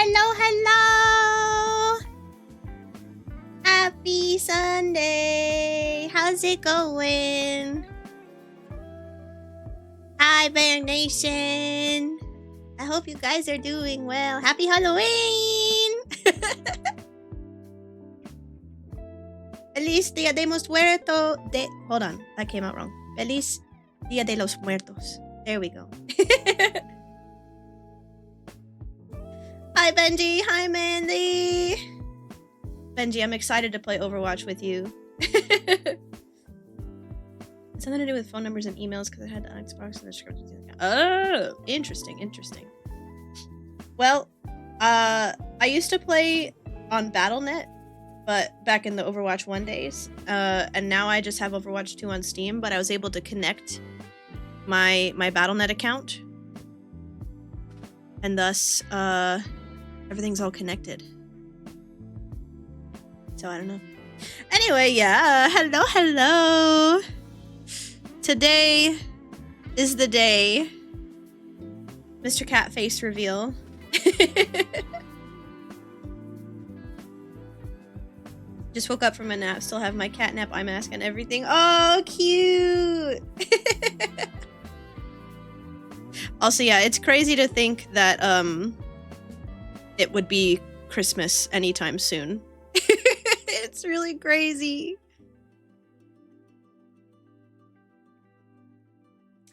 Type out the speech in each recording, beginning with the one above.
Hello, hello! Happy Sunday! How's it going? Hi, Bear Nation! I hope you guys are doing well. Happy Halloween! Feliz Dia de los Muertos. Hold on, that came out wrong. Feliz Dia de los Muertos. There we go. Hi, Benji. Hi, Mandy. Benji, I'm excited to play Overwatch with you. It's something to do with phone numbers and emails because I had the Xbox and the script. Oh, interesting, interesting. Well, I used to play on Battle.net, but back in the Overwatch 1 days, and now I just have Overwatch 2 on Steam, but I was able to connect my Battle.net account, and thus, everything's all connected. So I don't know. Anyway, yeah, hello, hello. Today is the day. Mr. Cat face reveal. Just woke up from a nap, still have my catnap eye mask and everything. Oh, cute. Also, yeah, it's crazy to think that it would be Christmas anytime soon. It's really crazy.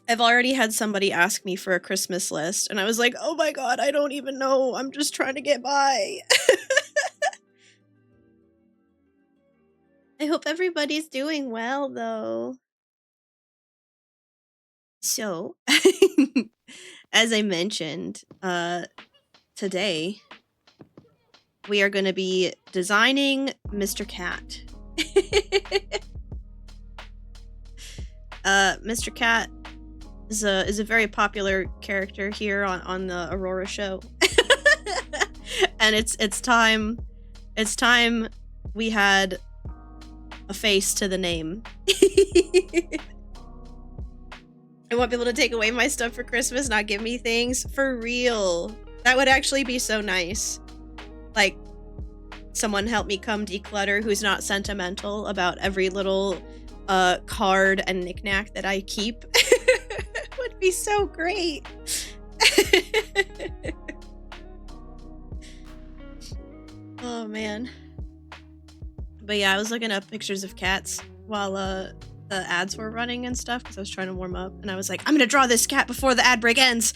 I've already had somebody ask me for a Christmas list, and I was like, oh my god, I don't even know. I'm just trying to get by. I hope everybody's doing well, though. So, as I mentioned, today we are going to be designing Mr. Cat. Mr. Cat is a very popular character here on the Aurora show. And it's time we had a face to the name. I want people to take away my stuff for Christmas, not give me things. For real. That would actually be so nice. Like, someone help me come declutter who's not sentimental about every little card and knickknack that I keep. It would be so great. Oh, man. But yeah, I was looking up pictures of cats while the ads were running and stuff because I was trying to warm up, and I was like, I'm gonna draw this cat before the ad break ends.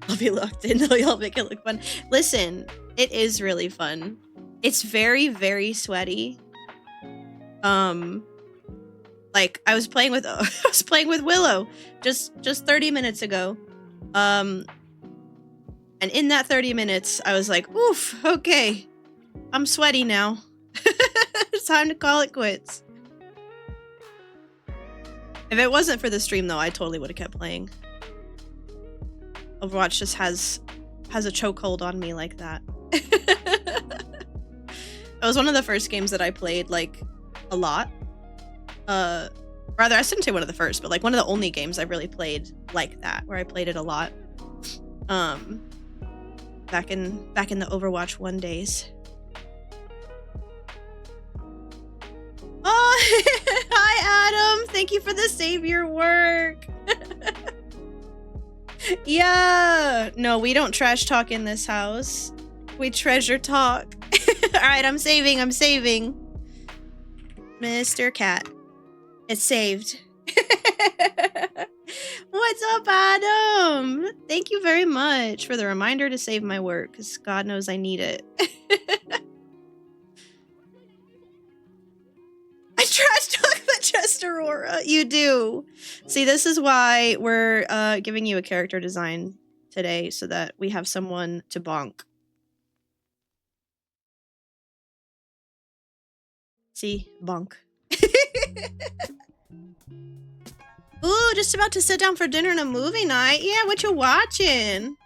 I'll be locked in though, y'all make it look fun. Listen, it is really fun. It's very, very sweaty. Like I was playing with Willow just 30 minutes ago. And in that 30 minutes, I was like, oof, okay. I'm sweaty now. It's time to call it quits. If it wasn't for the stream, though, I totally would have kept playing. Overwatch just has a chokehold on me like that. It was one of the first games that I played, like, a lot. Rather, I shouldn't say one of the first, but, like, one of the only games I've really played like that, where I played it a lot. Back in the Overwatch 1 days. Oh, hi Adam! Thank you for the savior work! Yeah! No, we don't trash talk in this house. We treasure talk. Alright, I'm saving. Mr. Cat. It's saved. What's up, Adam? Thank you very much for the reminder to save my work, because God knows I need it. I trash talk the just Aurora. You do. See, this is why we're giving you a character design today, so that we have someone to bonk. See? Bonk. Ooh, just about to sit down for dinner and a movie night. Yeah, what you watching?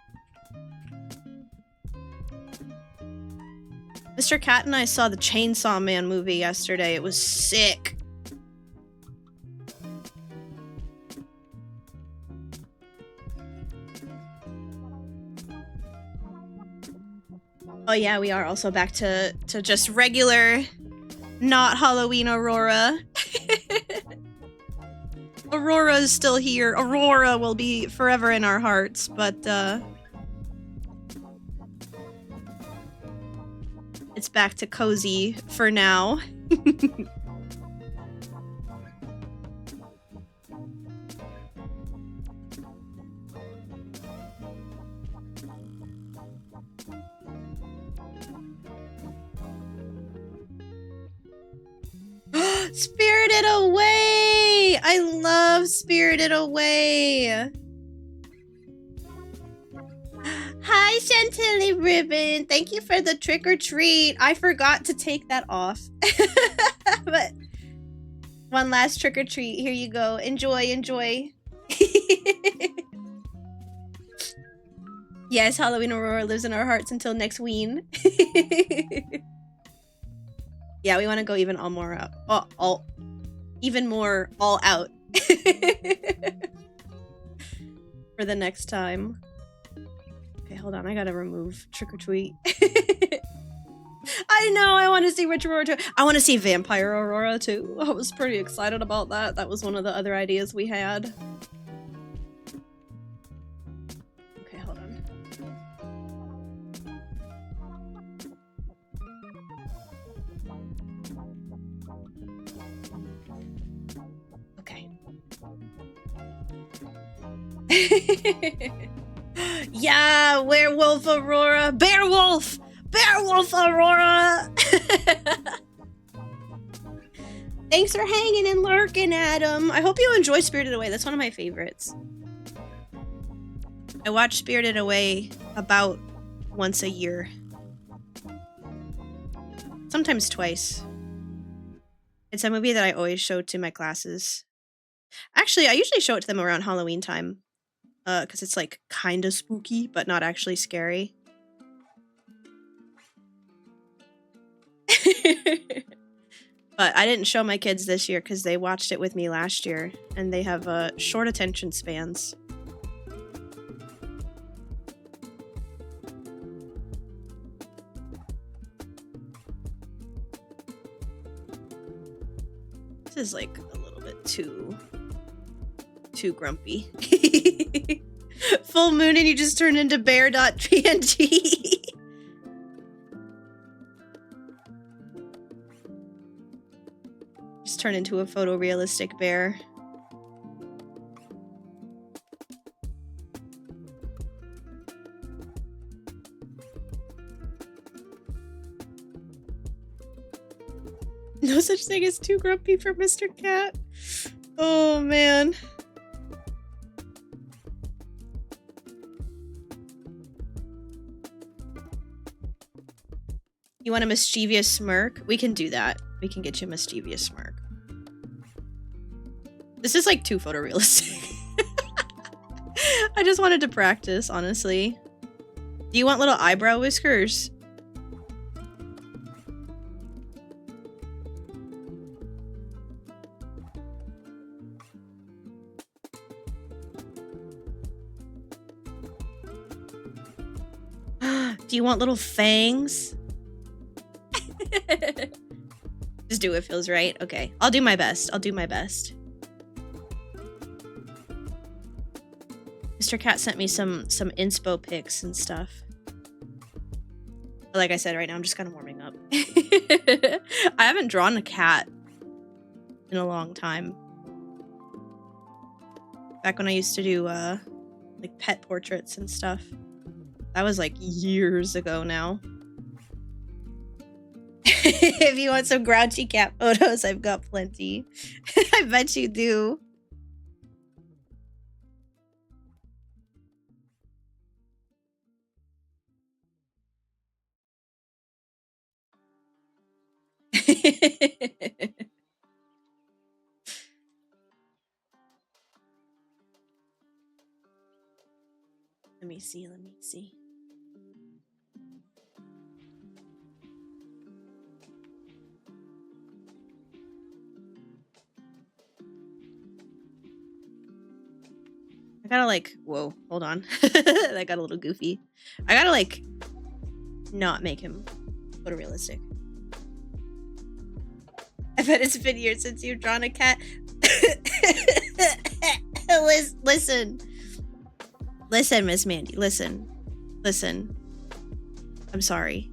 Mr. Cat and I saw the Chainsaw Man movie yesterday. It was sick. Oh yeah, we are also back to just regular, not Halloween Aurora. Aurora is still here. Aurora will be forever in our hearts, but it's back to cozy for now. Spirited Away! I love Spirited Away! Hi, Chantilly Ribbon! Thank you for the trick or treat! I forgot to take that off. But one last trick or treat. Here you go. Enjoy, enjoy. Yes, Halloween Aurora lives in our hearts until next ween. Yeah, we want to go even all more out. Even more all out. For the next time. Okay, hold on. I gotta remove trick or treat. I know. I want to see Witch Aurora too. I want to see Vampire Aurora too. I was pretty excited about that. That was one of the other ideas we had. Okay, hold on. Okay. Yeah, Werewolf Aurora. Beowulf! Beowulf Aurora! Thanks for hanging and lurking, Adam. I hope you enjoy Spirited Away. That's one of my favorites. I watch Spirited Away about once a year. Sometimes twice. It's a movie that I always show to my classes. Actually, I usually show it to them around Halloween time. Because it's like kind of spooky, but not actually scary. But I didn't show my kids this year because they watched it with me last year, and they have short attention spans. This is like a little bit too grumpy. Full moon and you just turn into bear.png. Just turn into a photorealistic bear. No such thing as too grumpy for Mr. Cat. Oh man. You want a mischievous smirk? We can do that. We can get you a mischievous smirk. This is like too photorealistic. I just wanted to practice, honestly. Do you want little eyebrow whiskers? Do you want little fangs? Just do what feels right. Okay. I'll do my best. I'll do my best. Mr. Cat sent me some inspo pics and stuff. But like I said, right now I'm just kind of warming up. I haven't drawn a cat in a long time. Back when I used to do like pet portraits and stuff. That was like years ago now. If you want some grouchy cat photos, I've got plenty. I bet you do. Let me see, let me see. I gotta like, whoa, hold on. That got a little goofy. I gotta like not make him photorealistic. I bet it's been years since you've drawn a cat. Listen. Listen, Miss Mandy. Listen. I'm sorry.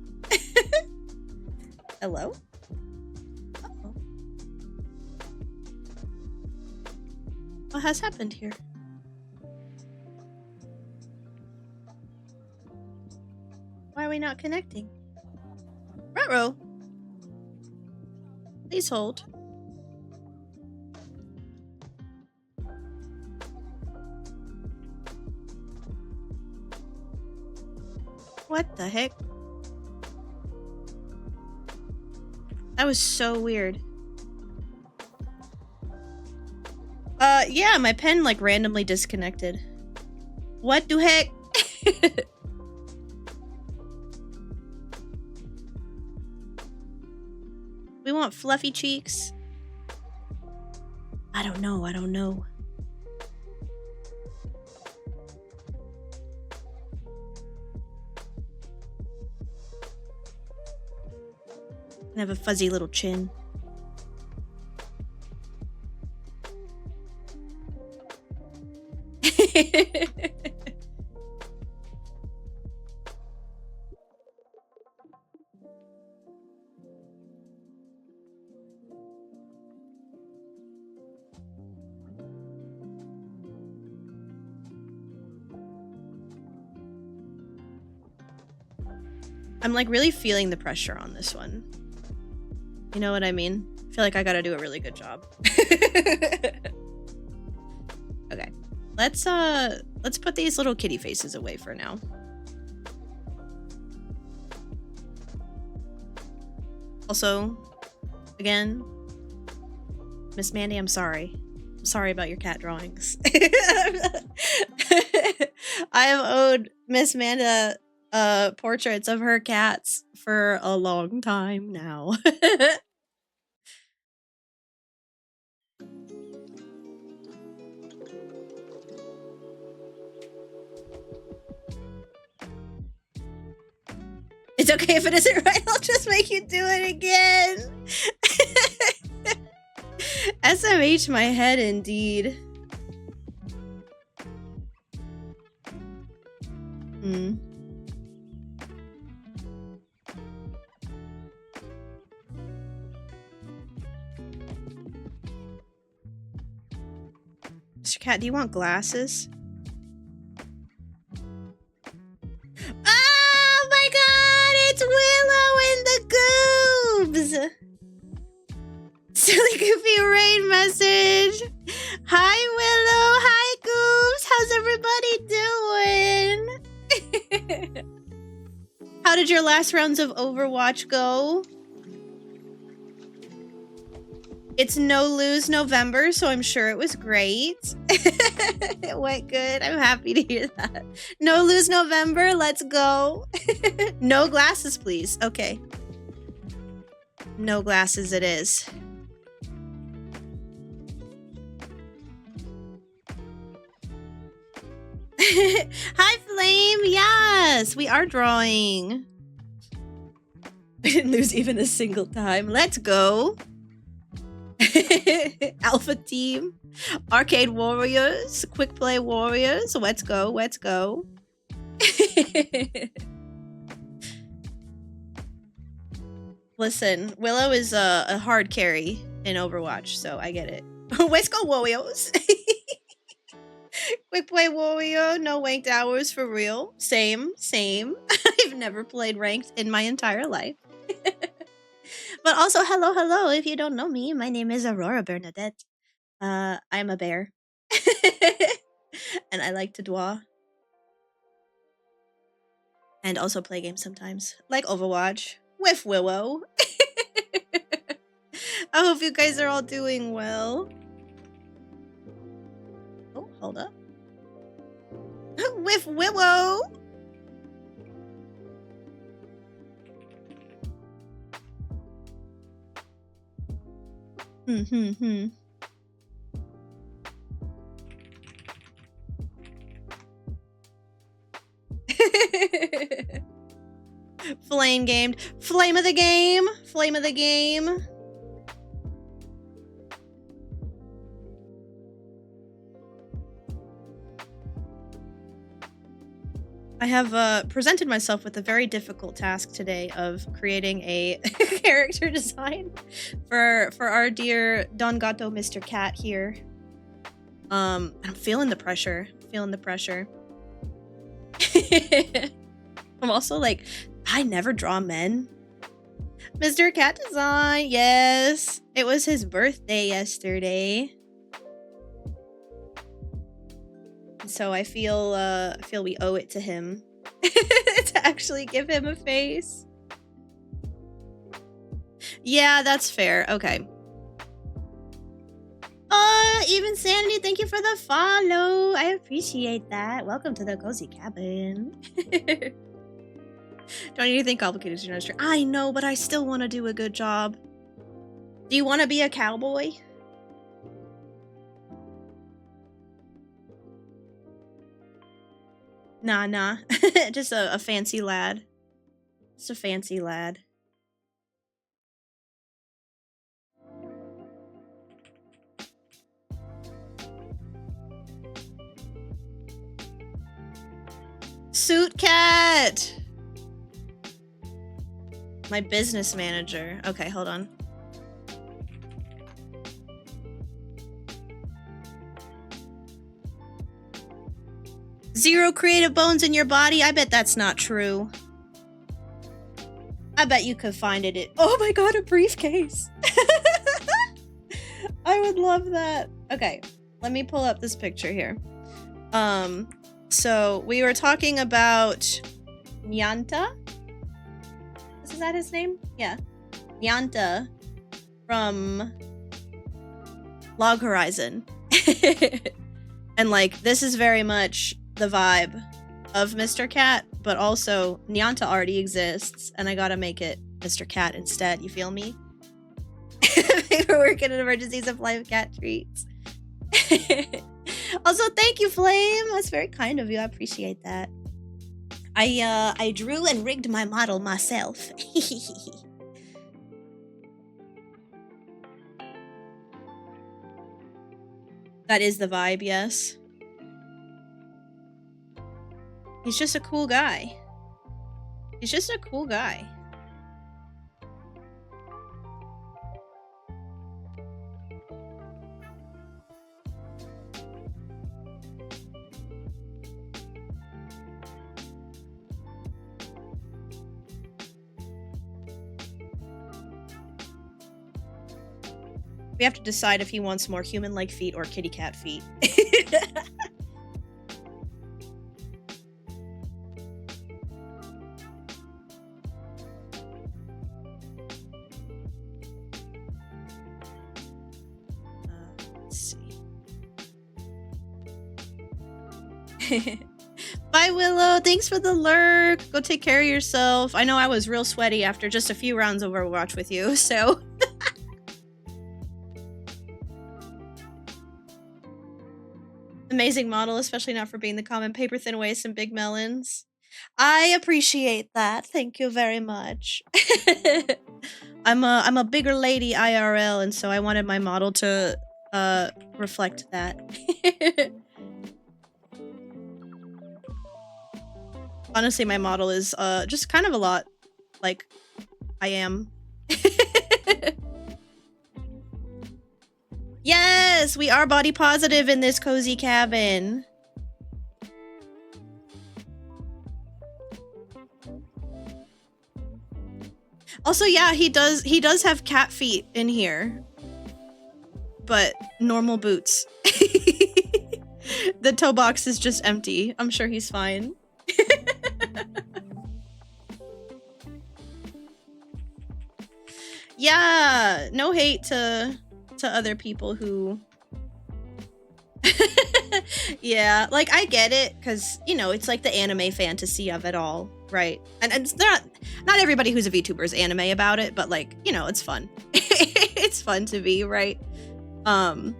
Hello? Uh-oh. What has happened here? Why are we not connecting? Ruh-roh. Please hold. What the heck? That was so weird. Yeah, my pen like randomly disconnected. What the heck? We want fluffy cheeks. I don't know. I have a fuzzy little chin. I'm like really feeling the pressure on this one. You know what I mean? I feel like I gotta do a really good job. Okay. Let's put these little kitty faces away for now. Also, again, Miss Mandy, I'm sorry. I'm sorry about your cat drawings. I have owed Miss Manda portraits of her cats for a long time now. It's okay if it isn't right, I'll just make you do it again. SMH my head indeed. Mr. Cat, do you want glasses? Oh my god, it's Willow in the goobs! Silly goofy rain message! Hi Willow, hi goobs, how's everybody doing? How did your last rounds of Overwatch go? It's no lose November, so I'm sure it was great. It went good. I'm happy to hear that. No lose November, let's go. No glasses, please. Okay. No glasses it is. Hi, Flame. Yes, we are drawing. I didn't lose even a single time. Let's go. Alpha Team, Arcade Warriors, Quick Play Warriors. Let's go. Let's go. Listen, Willow is a hard carry in Overwatch, so I get it. Let's go, Warriors. Quick Play Warrior, no ranked hours for real. Same. I've never played ranked in my entire life. But also, hello. If you don't know me, my name is Aurora Bernadette. I'm a bear. And I like to draw. And also play games sometimes. Like Overwatch. With Willow. I hope you guys are all doing well. Oh, hold up. With Willow! Flame gamed. Flame of the game. Flame of the game. I have presented myself with a very difficult task today of creating a character design for our dear Don Gato Mr. Cat here. I'm feeling the pressure. Feeling the pressure. I'm also like, I never draw men. Mr. Cat Design, yes. It was his birthday yesterday. So I feel we owe it to him to actually give him a face. Yeah, that's fair. Okay. Even Sanity, thank you for the follow. I appreciate that. Welcome to the Cozy Cabin. Don't need anything complicated to register. I know, but I still want to do a good job. Do you want to be a cowboy? Nah. Just a fancy lad. Just a fancy lad. Suit Cat! My business manager. Okay, hold on. Zero creative bones in your body? I bet that's not true. I bet you could find it. Oh my god, a briefcase! I would love that. Okay, let me pull up this picture here. So we were talking about Nyanta? Is that his name? Yeah. Nyanta from Log Horizon. And like, this is very much the vibe of Mr. Cat, but also Nyanta already exists, and I gotta make it Mr. Cat instead, you feel me? We're working in emergency supply of cat treats. Also, thank you, Flame! That's very kind of you, I appreciate that. I drew and rigged my model myself. That is the vibe, yes. He's just a cool guy. He's just a cool guy. We have to decide if he wants more human-like feet or kitty cat feet. Let's see. Bye, Willow. Thanks for the lurk. Go take care of yourself. I know I was real sweaty after just a few rounds of Overwatch with you, so... Amazing model, especially not for being the common paper thin waist and big melons. I appreciate that. Thank you very much. I'm a bigger lady IRL, and so I wanted my model to reflect that. Honestly, my model is just kind of a lot like I am. Yes, we are body positive in this cozy cabin. Also, yeah, he does have cat feet in here. But normal boots. The toe box is just empty. I'm sure he's fine. Yeah, no hate to other people who yeah, like I get it, because you know it's like the anime fantasy of it all, right? And it's not everybody who's a VTuber is anime about it, but like, you know, it's fun. It's fun to be, right? But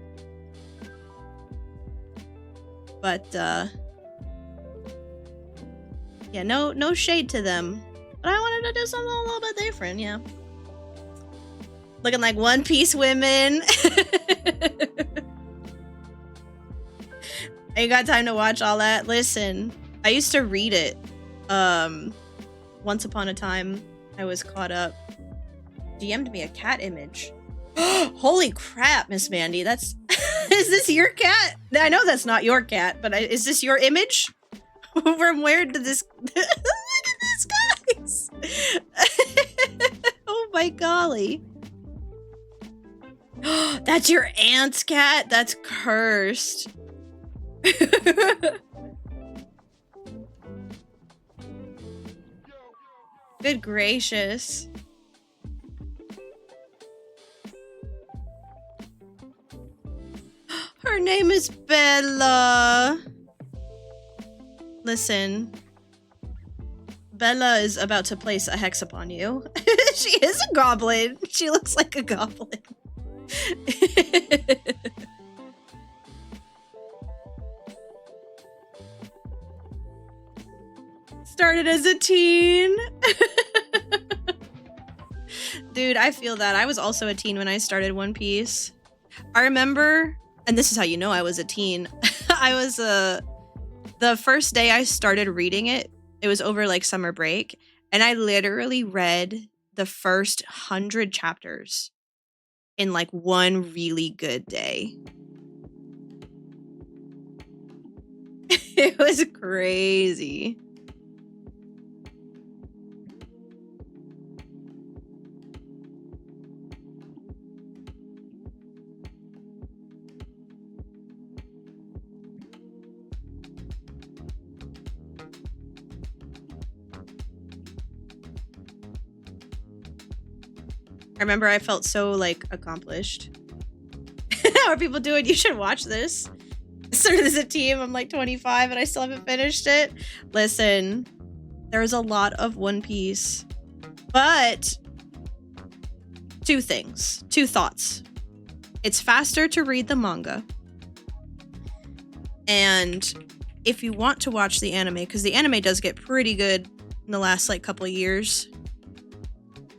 yeah, no shade to them. But I wanted to do something a little bit different, yeah. Looking like One Piece women. I ain't got time to watch all that. Listen, I used to read it. Once upon a time, I was caught up. DM'd me a cat image. Holy crap, Miss Mandy. That's... Is this your cat? I know that's not your cat, but is this your image? From where did this... Look at this, guys! Oh my golly. That's your aunt's cat? That's cursed. Good gracious. Her name is Bella. Listen. Bella is about to place a hex upon you. She is a goblin. She looks like a goblin. Started as a teen. Dude, I feel that. I was also a teen when I started One Piece. I remember, and this is how you know I was a teen. I was the first day I started reading it, it was over like summer break, and I literally read the first 100 chapters in like one really good day. It was crazy. I remember I felt so, like, accomplished. How are people doing? You should watch this. I started as a team. I'm, like, 25 and I still haven't finished it. Listen, there's a lot of One Piece. But, two things. Two thoughts. It's faster to read the manga. And if you want to watch the anime, because the anime does get pretty good in the last, like, couple of years.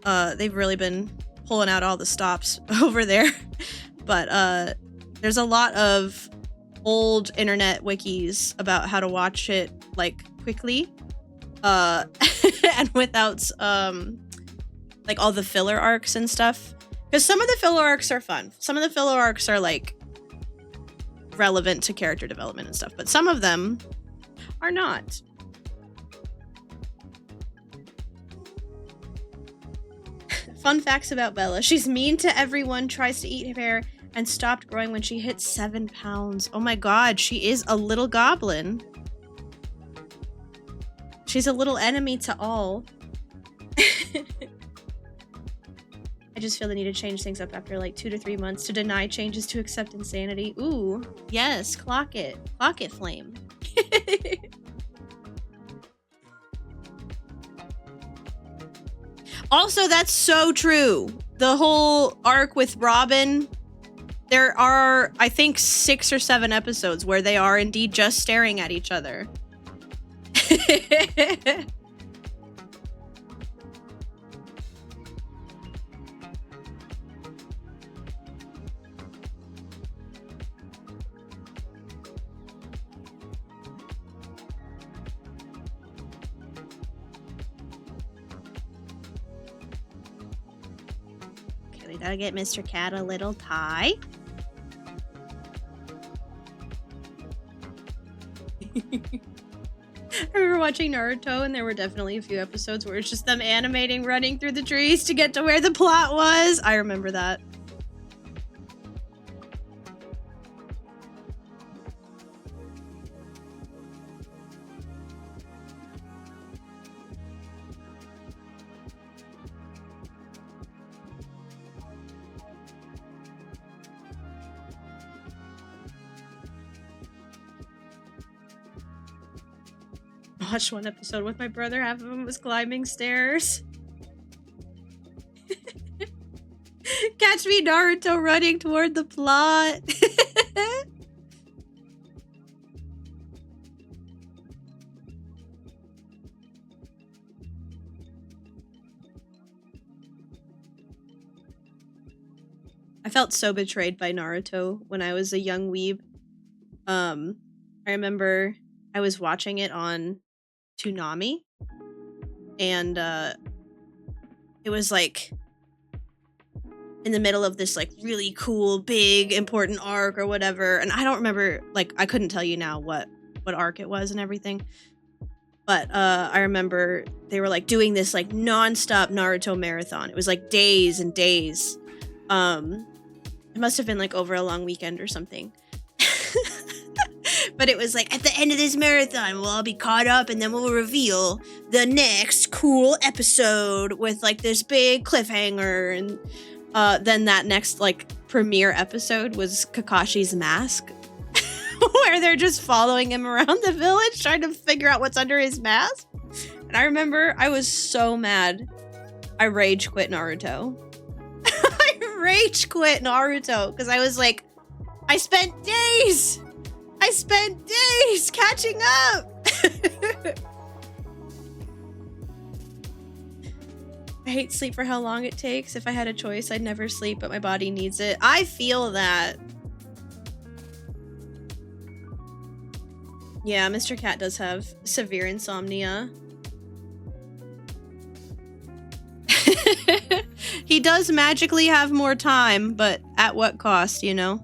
They've really been pulling out all the stops over there. But there's a lot of old internet wikis about how to watch it like quickly and without like all the filler arcs and stuff. Because some of the filler arcs are fun. Some of the filler arcs are like relevant to character development and stuff, but some of them are not. Fun facts about Bella. She's mean to everyone, tries to eat hair, and stopped growing when she hit 7 pounds. Oh my god, she is a little goblin. She's a little enemy to all. I just feel the need to change things up after like 2 to 3 months to deny changes to accept insanity. Ooh, yes, clock it. Clock it, Flame. Also, that's so true. The whole arc with Robin, there are, I think, 6 or 7 episodes where they are indeed just staring at each other. We gotta get Mr. Cat a little tie. I remember watching Naruto and there were definitely a few episodes where it's just them animating running through the trees to get to where the plot was. I remember that. Watched one episode with my brother. Half of him was climbing stairs. Catch me, Naruto, running toward the plot. felt so betrayed by Naruto when I was a young weeb. I remember I was watching it on Toonami, and it was like in the middle of this like really cool, big, important arc or whatever. And I don't remember, like, I couldn't tell you now what arc it was and everything. But I remember they were like doing this like nonstop Naruto marathon. It was like days and days. It must have been like over a long weekend or something. But it was like, at the end of this marathon, we'll all be caught up and then we'll reveal the next cool episode with like this big cliffhanger. And then that next like premiere episode was Kakashi's mask, where they're just following him around the village trying to figure out what's under his mask. And I remember I was so mad. I rage quit Naruto. I rage quit Naruto because I was like, I spent days catching up. I hate sleep for how long it takes. If I had a choice, I'd never sleep, but my body needs it. I feel that. Yeah, Mr. Cat does have severe insomnia. He does magically have more time, but at what cost, you know?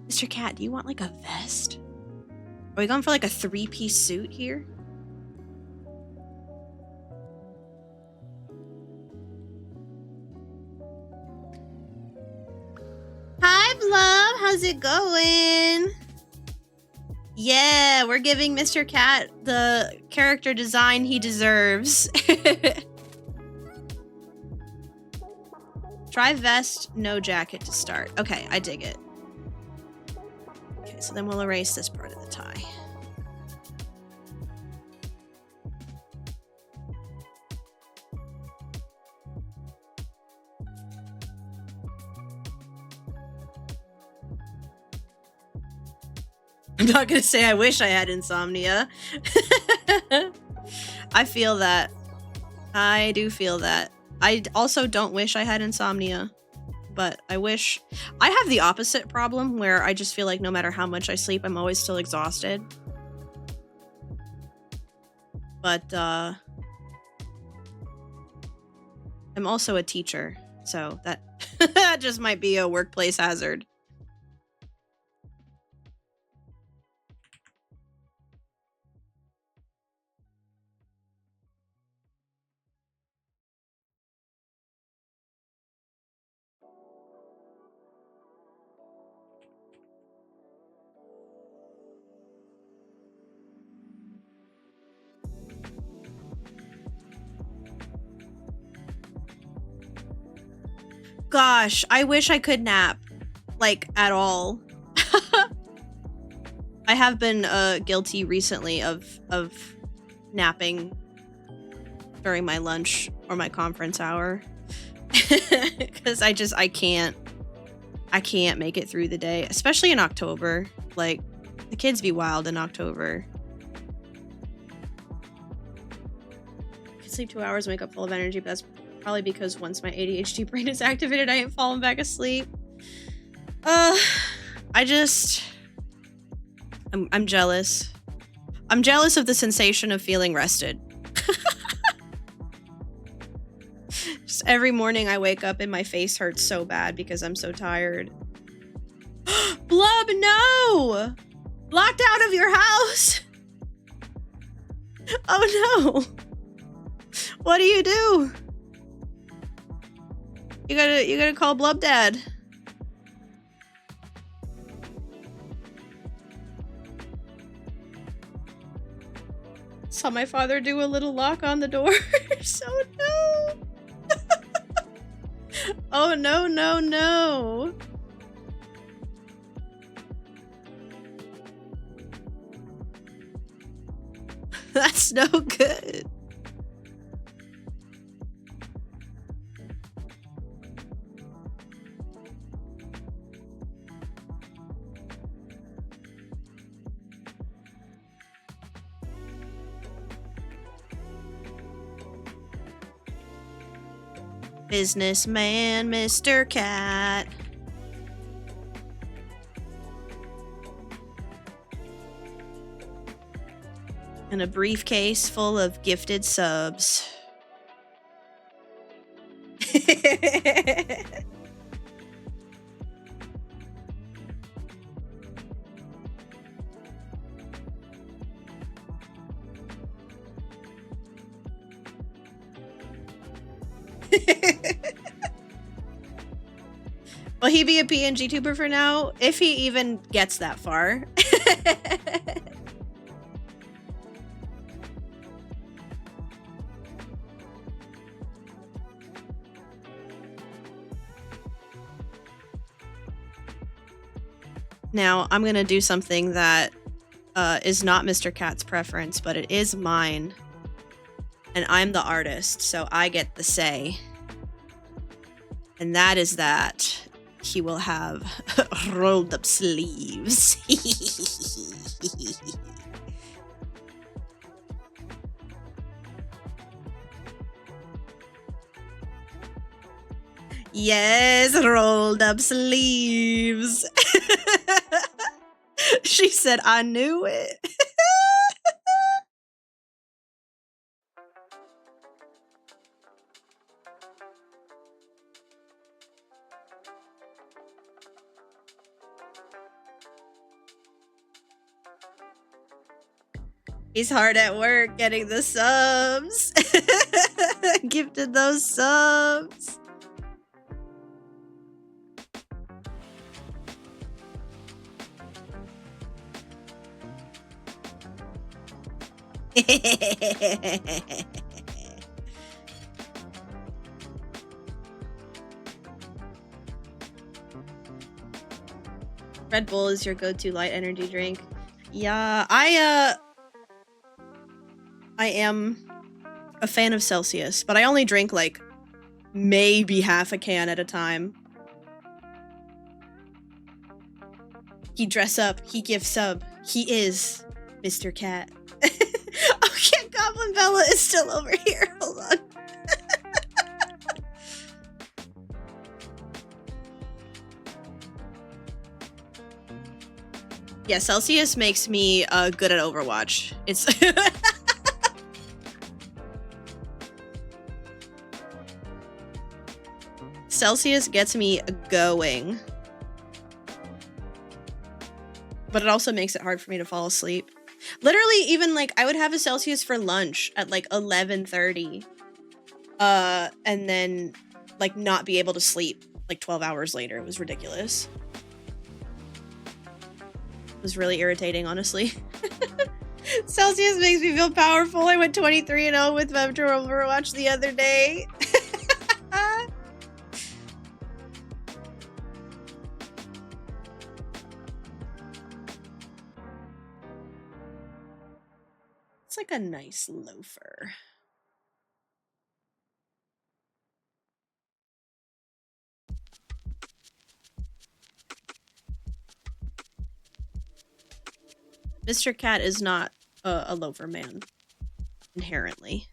Mr. Cat, do you want like a vest? Are we going for like a 3-piece suit here? Hi, Blub. How's it going? Yeah, we're giving Mr. Cat the character design he deserves. Try vest, no jacket to start. Okay, I dig it. Okay, so then we'll erase this part of the tie. I'm not gonna say I wish I had insomnia. I feel that. I do feel that. I also don't wish I had insomnia, but I wish. I have the opposite problem where I just feel like no matter how much I sleep, I'm always still exhausted. But I'm also a teacher, so that that just might be a workplace hazard. Gosh, I wish I could nap, like, at all. I have been guilty recently of napping during my lunch or my conference hour. Because I can't make it through the day, especially in October. Like, the kids be wild in October. I could sleep 2 hours and wake up full of energy, but that's probably because once my ADHD brain is activated, I ain't falling back asleep. I'm jealous. I'm jealous of the sensation of feeling rested. Just every morning I wake up and my face hurts so bad because I'm so tired. Blub, no! Locked out of your house! Oh no! What do you do? You gotta call Blub Dad. Saw my father do a little lock on the door. So no. Oh no, no, no. That's no good. Businessman, Mr. Cat. And a briefcase full of gifted subs. Will he be a PNG tuber for now? If he even gets that far. Now, I'm gonna do something that is not Mr. Cat's preference, but it is mine. And I'm the artist, so I get the say. And that is that he will have rolled up sleeves. Yes, rolled up sleeves. She said, I knew it. He's hard at work getting the subs. Gifted those subs. Red Bull is your go-to light energy drink. Yeah, I am a fan of Celsius, but I only drink like maybe half a can at a time. He dress up, he give sub, he is Mr. Cat. Okay, Goblin Bella is still over here. Hold on. Yeah, Celsius makes me good at Overwatch. It's Celsius gets me going. But it also makes it hard for me to fall asleep. Literally, even like I would have a Celsius for lunch at like 11:30. And then like not be able to sleep like 12 hours later. It was ridiculous. It was really irritating, honestly. Celsius makes me feel powerful. I went 23-0 with Vector Overwatch the other day. It's like a nice loafer. Mr. Cat is not a loafer man, inherently.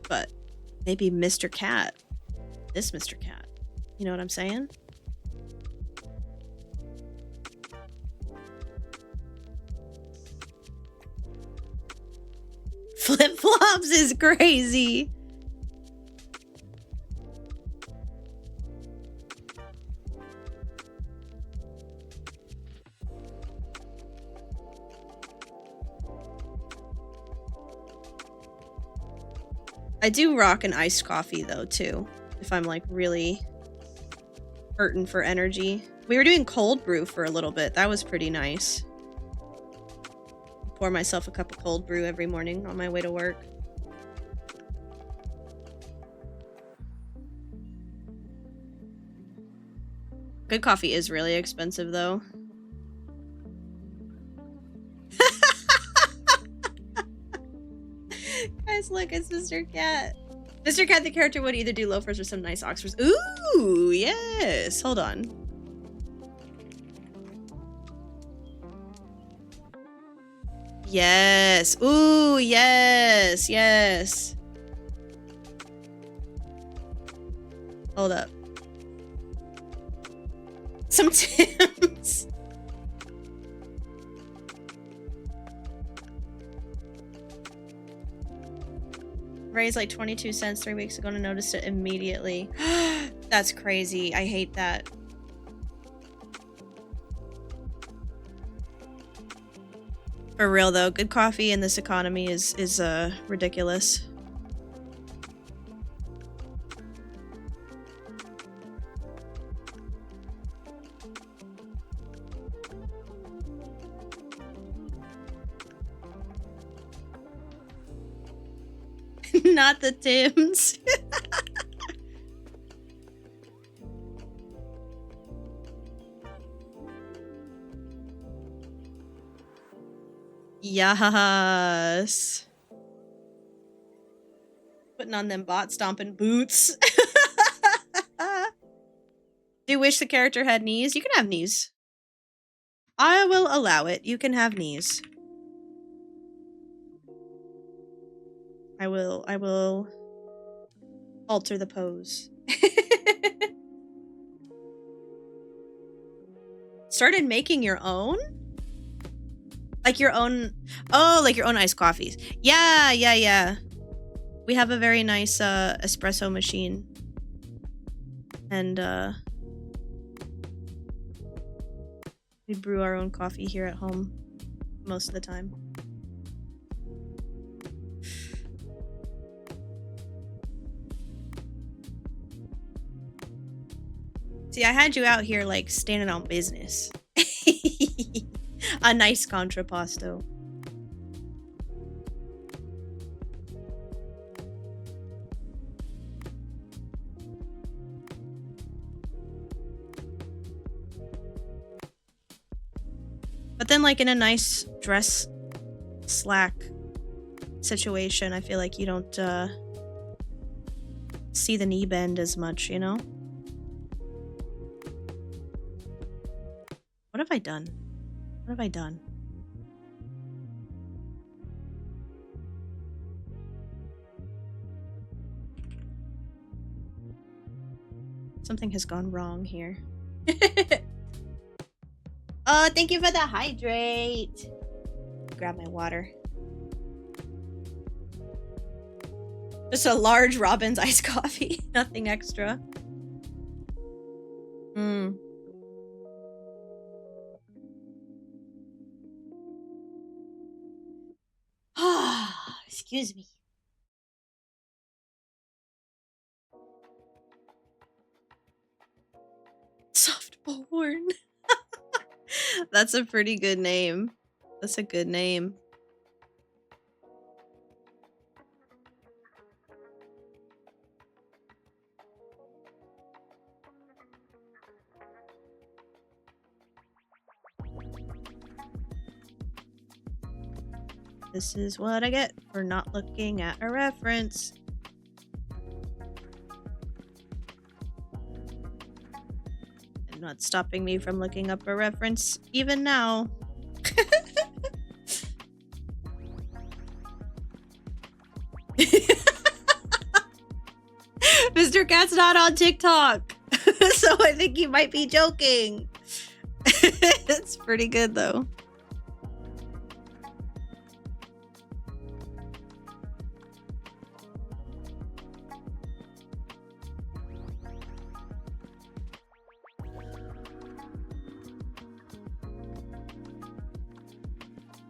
But maybe Mr. Cat, this Mr. Cat. You know what I'm saying? Flip-flops is crazy. I do rock an iced coffee though too, if I'm like really hurting for energy. We were doing cold brew for a little bit. That was pretty nice. Pour myself a cup of cold brew every morning on my way to work. Good coffee is really expensive though. Guys, look, it's Mr. Cat. Mr. Cat, the character, would either do loafers or some nice Oxfords. Ooh, yes. Hold on. Yes. Ooh, yes. Yes. Hold up. Some Tims. Raised like 22 cents 3 weeks ago and noticed it immediately. That's crazy. I hate that. For real though, good coffee in this economy is ridiculous. Not the Tims. Yes. Putting on them bot stomping boots. Do you wish the character had knees? You can have knees. I will allow it. You can have knees. I will alter the pose. Started making your own? Like your own, oh, like your own iced coffees. Yeah. We have a very nice espresso machine. And we brew our own coffee here at home most of the time. See, I had you out here like standing on business. A nice contrapposto. But then like in a nice dress slack situation, I feel like you don't see the knee bend as much, you know? What have I done? What have I done? Something has gone wrong here. Oh, thank you for the hydrate. Grab my water. Just a large Robin's iced coffee. Nothing extra. Excuse me. Softborn. That's a pretty good name. That's a good name. This is what I get for not looking at a reference. And not stopping me from looking up a reference even now. Mr. Cat's not on TikTok. So I think he might be joking. It's pretty good though.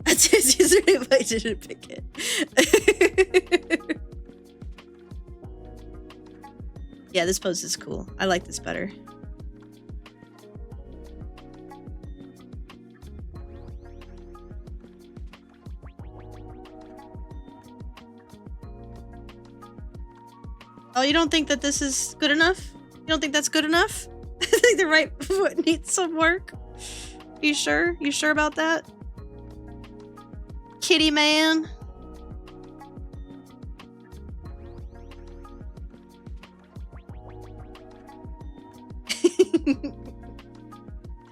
That's his username. I didn't pick it. Yeah, this pose is cool. I like this better. Oh, you don't think that this is good enough? You don't think that's good enough? I think the right foot needs some work. You sure? You sure about that? Kitty man.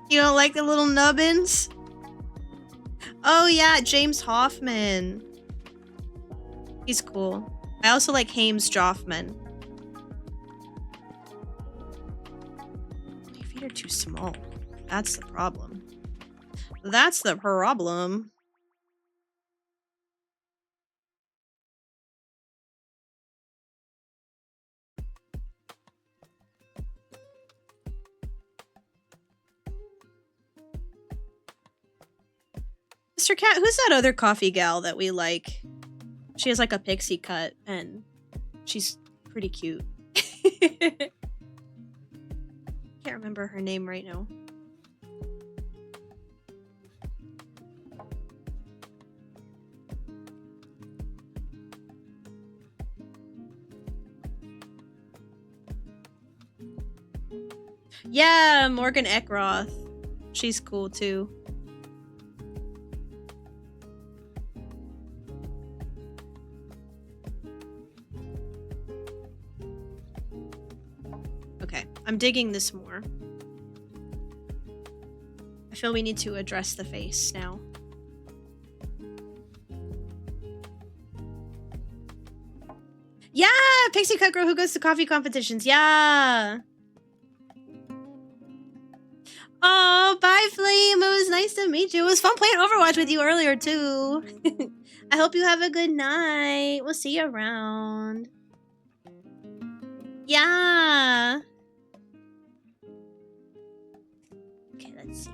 You don't like the little nubbins? Oh yeah, James Hoffman. He's cool. I also like Hames Joffman. they're too small. That's the problem. That's the problem. Mr. Cat, who's that other coffee gal that we like? She has like a pixie cut and she's pretty cute. Can't remember her name right now. Yeah, Morgan Eckroth. She's cool too. Okay, I'm digging this more. I feel we need to address the face now. Yeah, pixie cut girl who goes to coffee competitions. Yeah. Oh, bye, Flame. It was nice to meet you. It was fun playing Overwatch with you earlier, too. I hope you have a good night. We'll see you around. Yeah. Okay, let's see.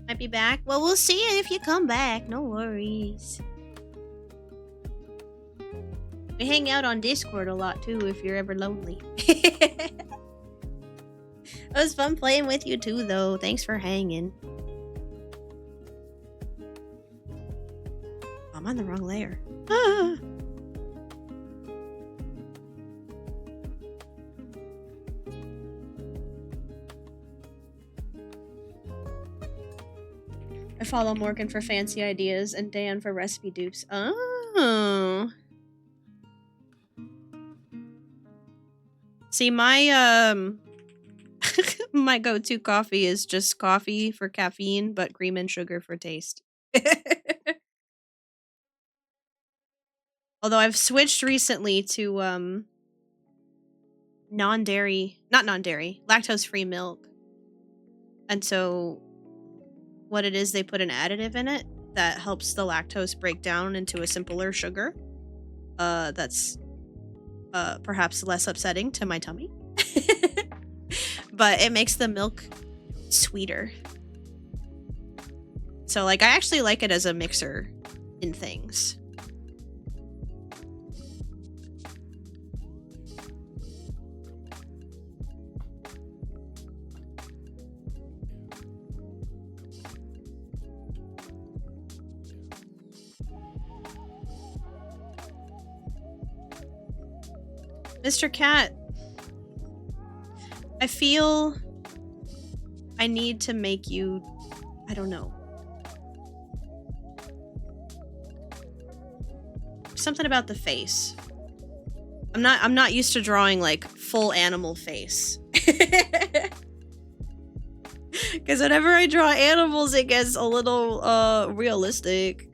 Might be back. Well, we'll see you if you come back. No worries. We hang out on Discord a lot too if you're ever lonely. It was fun playing with you too, though. Thanks for hanging. I'm on the wrong layer. Ah. I follow Morgan for fancy ideas and Dan for recipe dupes. Oh. See, my my go-to coffee is just coffee for caffeine, but cream and sugar for taste. Although I've switched recently to non-dairy, not non-dairy, lactose-free milk. And so what it is, they put an additive in it that helps the lactose break down into a simpler sugar. That's perhaps less upsetting to my tummy. But it makes the milk sweeter. So like I actually like it as a mixer in things. Mr. Cat, I feel I need to make you, I don't know. Something about the face. I'm not used to drawing like full animal face. Cuz whenever I draw animals it gets a little realistic.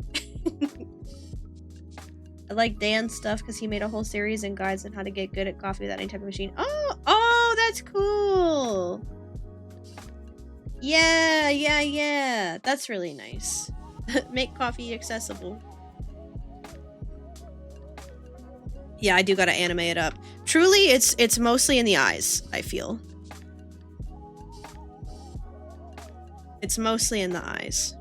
I like Dan's stuff because he made a whole series and guides on how to get good at coffee without any type of machine. Oh, that's cool. Yeah. That's really nice. Make coffee accessible. Yeah, I do gotta animate it up. Truly, it's mostly in the eyes, I feel. It's mostly in the eyes.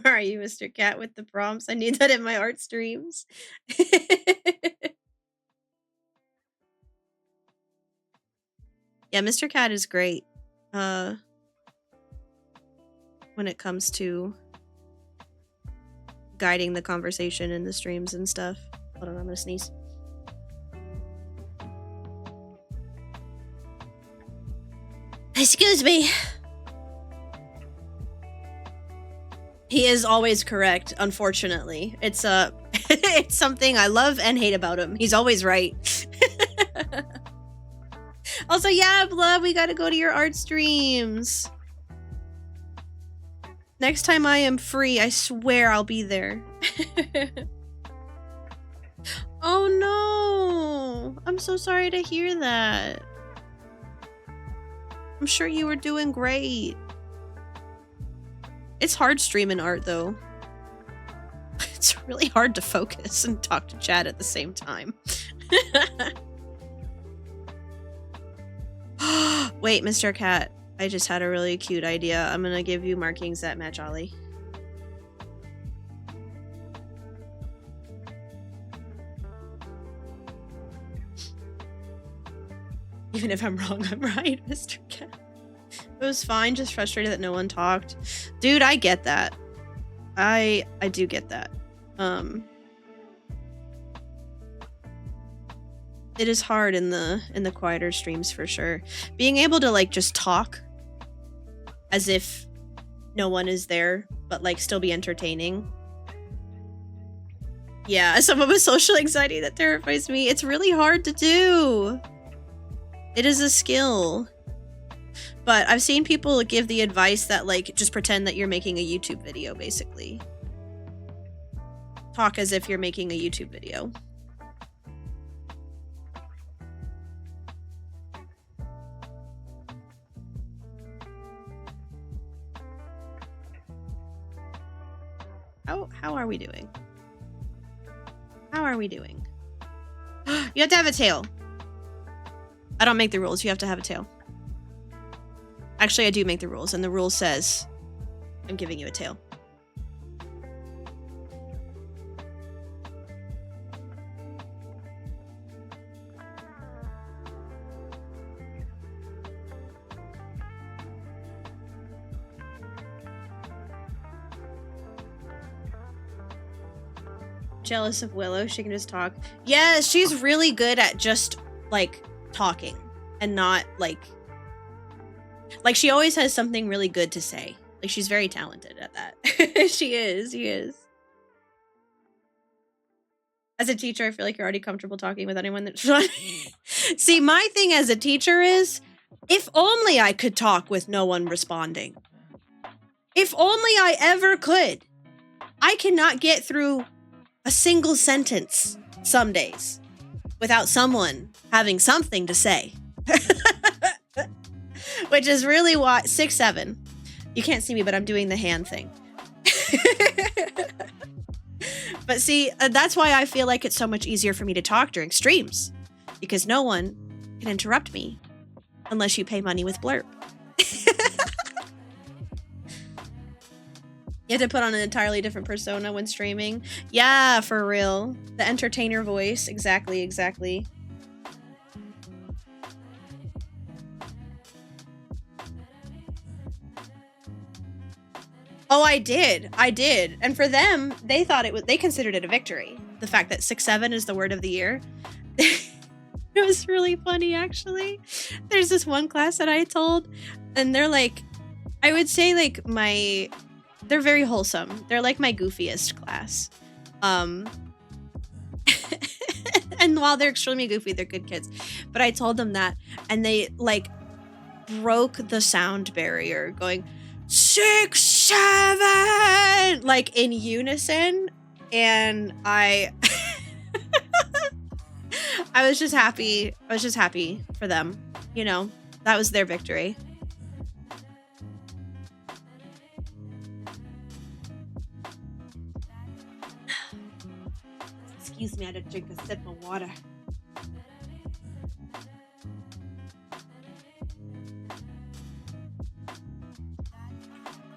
Where are you, Mr. Cat, with the prompts? I need that in my art streams. Yeah, Mr. Cat is great. when it comes to guiding the conversation in the streams and stuff. Hold on, I'm gonna sneeze. Excuse me. He is always correct, unfortunately. It's it's something I love and hate about him. He's always right. Also, yeah, Blood, we gotta go to your art streams. Next time I am free, I swear I'll be there. Oh no! I'm so sorry to hear that. I'm sure you were doing great. It's hard streaming art, though. It's really hard to focus and talk to chat at the same time. Wait, Mr. Cat. I just had a really cute idea. I'm gonna give you markings that match Ollie. Even if I'm wrong, I'm right, Mr. Cat. It was fine, just frustrated that no one talked. Dude, I get that. I do get that. It is hard in the quieter streams for sure. Being able to like just talk as if no one is there, but like still be entertaining. Yeah, some of a social anxiety that terrifies me. It's really hard to do. It is a skill. But I've seen people give the advice that like just pretend that you're making a YouTube video, basically. Talk as if you're making a YouTube video. How are we doing? How are we doing? You have to have a tail. I don't make the rules. You have to have a tail. Actually, I do make the rules, and the rule says I'm giving you a tail. Jealous of Willow. She can just talk. Yeah, she's really good at just like talking and not like she always has something really good to say. Like she's very talented at that. She is. As a teacher, I feel like you're already comfortable talking with anyone that's See, my thing as a teacher is if only I could talk with no one responding. If only I ever could. I cannot get through a single sentence some days without someone having something to say. Which is really why 6'7". You can't see me, but I'm doing the hand thing. But see, that's why I feel like it's so much easier for me to talk during streams, because no one can interrupt me unless you pay money with Blurb. You have to put on an entirely different persona when streaming. Yeah, for real. The entertainer voice. Exactly. Oh, I did. And for them, they thought they considered it a victory. The fact that 6'7" is the word of the year. It was really funny, actually. There's this one class that I told, and they're like, I would say like they're very wholesome. They're like my goofiest class. And while they're extremely goofy, they're good kids. But I told them that, and they like broke the sound barrier going 6, 7, like in unison. And I was just happy. I was just happy for them. You know, that was their victory. Excuse me, I had to drink a sip of water.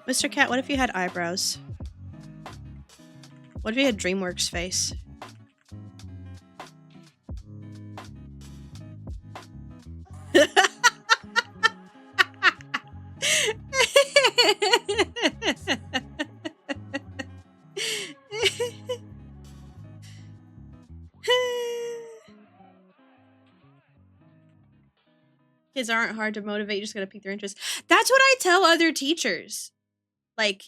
Mr. Cat, what if you had eyebrows? What if you had DreamWorks face? Kids aren't hard to motivate. You just gotta pique their interest. That's what I tell other teachers. Like,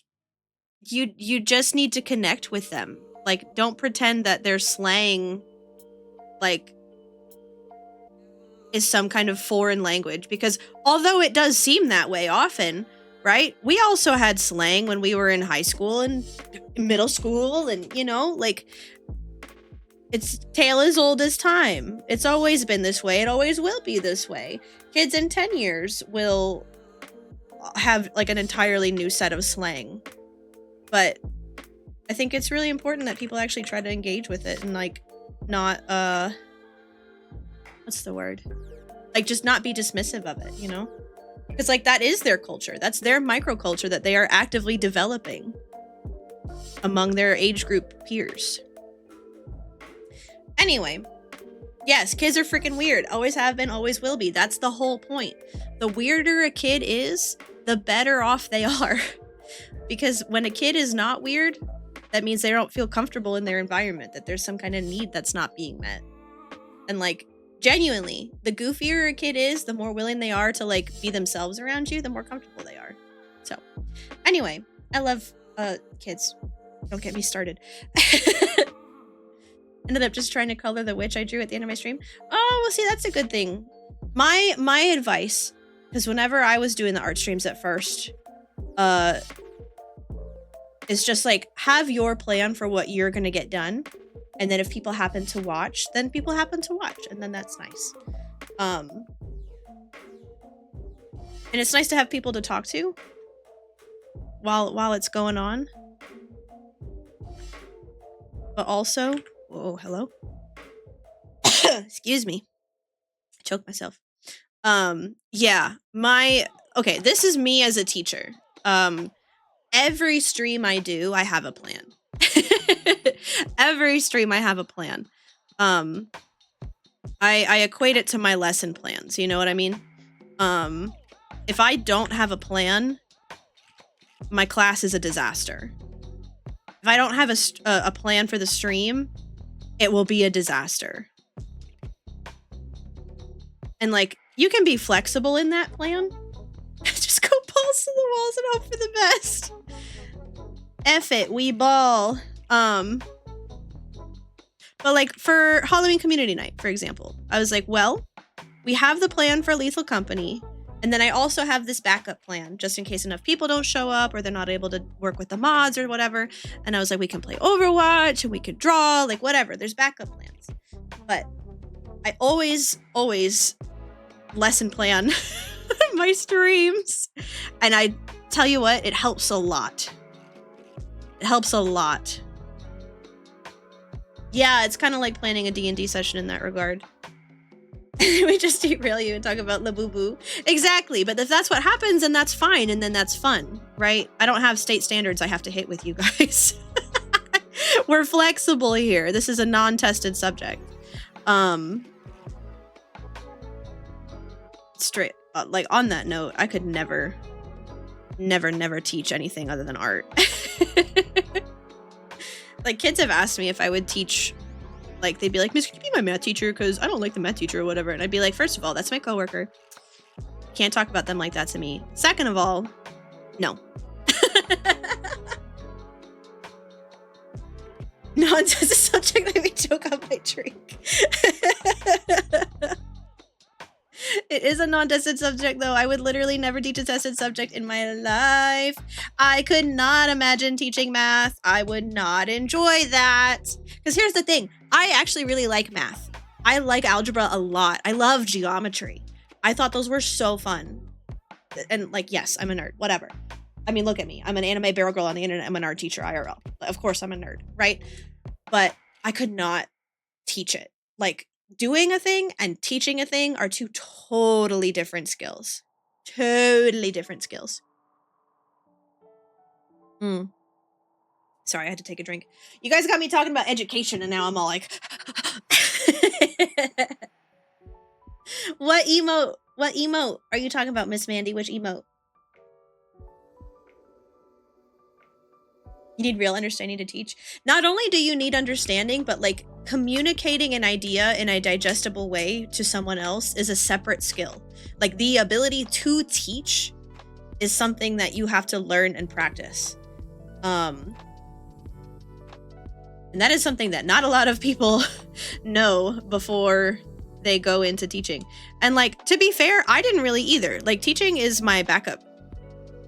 you just need to connect with them. Like, don't pretend that their slang, like, is some kind of foreign language, because although it does seem that way often, right? We also had slang when we were in high school and middle school, and, you know, like, it's tale as old as time. It's always been this way. It always will be this way. Kids in 10 years will have, like, an entirely new set of slang. But I think it's really important that people actually try to engage with it and, like, not, what's the word? Like, just not be dismissive of it, you know? Because, like, that is their culture. That's their microculture that they are actively developing among their age group peers. Anyway, yes, kids are freaking weird. Always have been, always will be. That's the whole point. The weirder a kid is, the better off they are. Because when a kid is not weird, that means they don't feel comfortable in their environment, that there's some kind of need that's not being met. And, like, genuinely, the goofier a kid is, the more willing they are to, like, be themselves around you, the more comfortable they are. So, anyway, I love kids. Don't get me started. Ended up just trying to color the witch I drew at the end of my stream. Oh, well, see, that's a good thing. My advice, because whenever I was doing the art streams at first, is just, like, have your plan for what you're gonna get done. And then if people happen to watch, then people happen to watch. And then that's nice. And it's nice to have people to talk to while it's going on. But also, whoa, hello? Excuse me. I choked myself. Yeah, okay, this is me as a teacher. Every stream I do, I have a plan. Every stream I have a plan. I equate it to my lesson plans, you know what I mean? If I don't have a plan, my class is a disaster. If I don't have a plan for the stream, it will be a disaster. And, like, you can be flexible in that plan. Just go balls to the walls and hope for the best. F it, we ball. But, like, for Halloween community night, for example, I was like, well, we have the plan for Lethal Company, and then I also have this backup plan just in case enough people don't show up or they're not able to work with the mods or whatever. And I was like, we can play Overwatch and we could draw, like, whatever. There's backup plans. But I always lesson plan my streams. And I tell you what, it helps a lot. It helps a lot. Yeah, it's kind of like planning a D&D session in that regard. We just derail you and talk about Labubu. Exactly, but if that's what happens, then that's fine, and then that's fun, right? I don't have state standards I have to hit with you guys. We're flexible here. This is a non-tested subject. Straight, like, on that note, I could never teach anything other than art. Like, kids have asked me if I would teach, like, they'd be like, Miss, could you be my math teacher? Because I don't like the math teacher or whatever. And I'd be like, first of all, that's my coworker. Can't talk about them like that to me. Second of all, no. Non-tested subject made me choke on my drink. It is a non-tested subject, though. I would literally never teach a tested subject in my life. I could not imagine teaching math. I would not enjoy that. Because here's the thing. I actually really like math. I like algebra a lot. I love geometry. I thought those were so fun. And, like, yes, I'm a nerd. Whatever. I mean, look at me. I'm an anime barrel girl on the internet. I'm an art teacher, IRL. Of course I'm a nerd, right? But I could not teach it. Like, doing a thing and teaching a thing are two totally different skills. Totally different skills. Sorry, I had to take a drink. You guys got me talking about education and now I'm all like... What emote? What emote are you talking about, Miss Mandy? Which emote? You need real understanding to teach. Not only do you need understanding, but, like, communicating an idea in a digestible way to someone else is a separate skill. Like, the ability to teach is something that you have to learn and practice. And that is something that not a lot of people know before they go into teaching. And like, to be fair, I didn't really either. Like, teaching is my backup.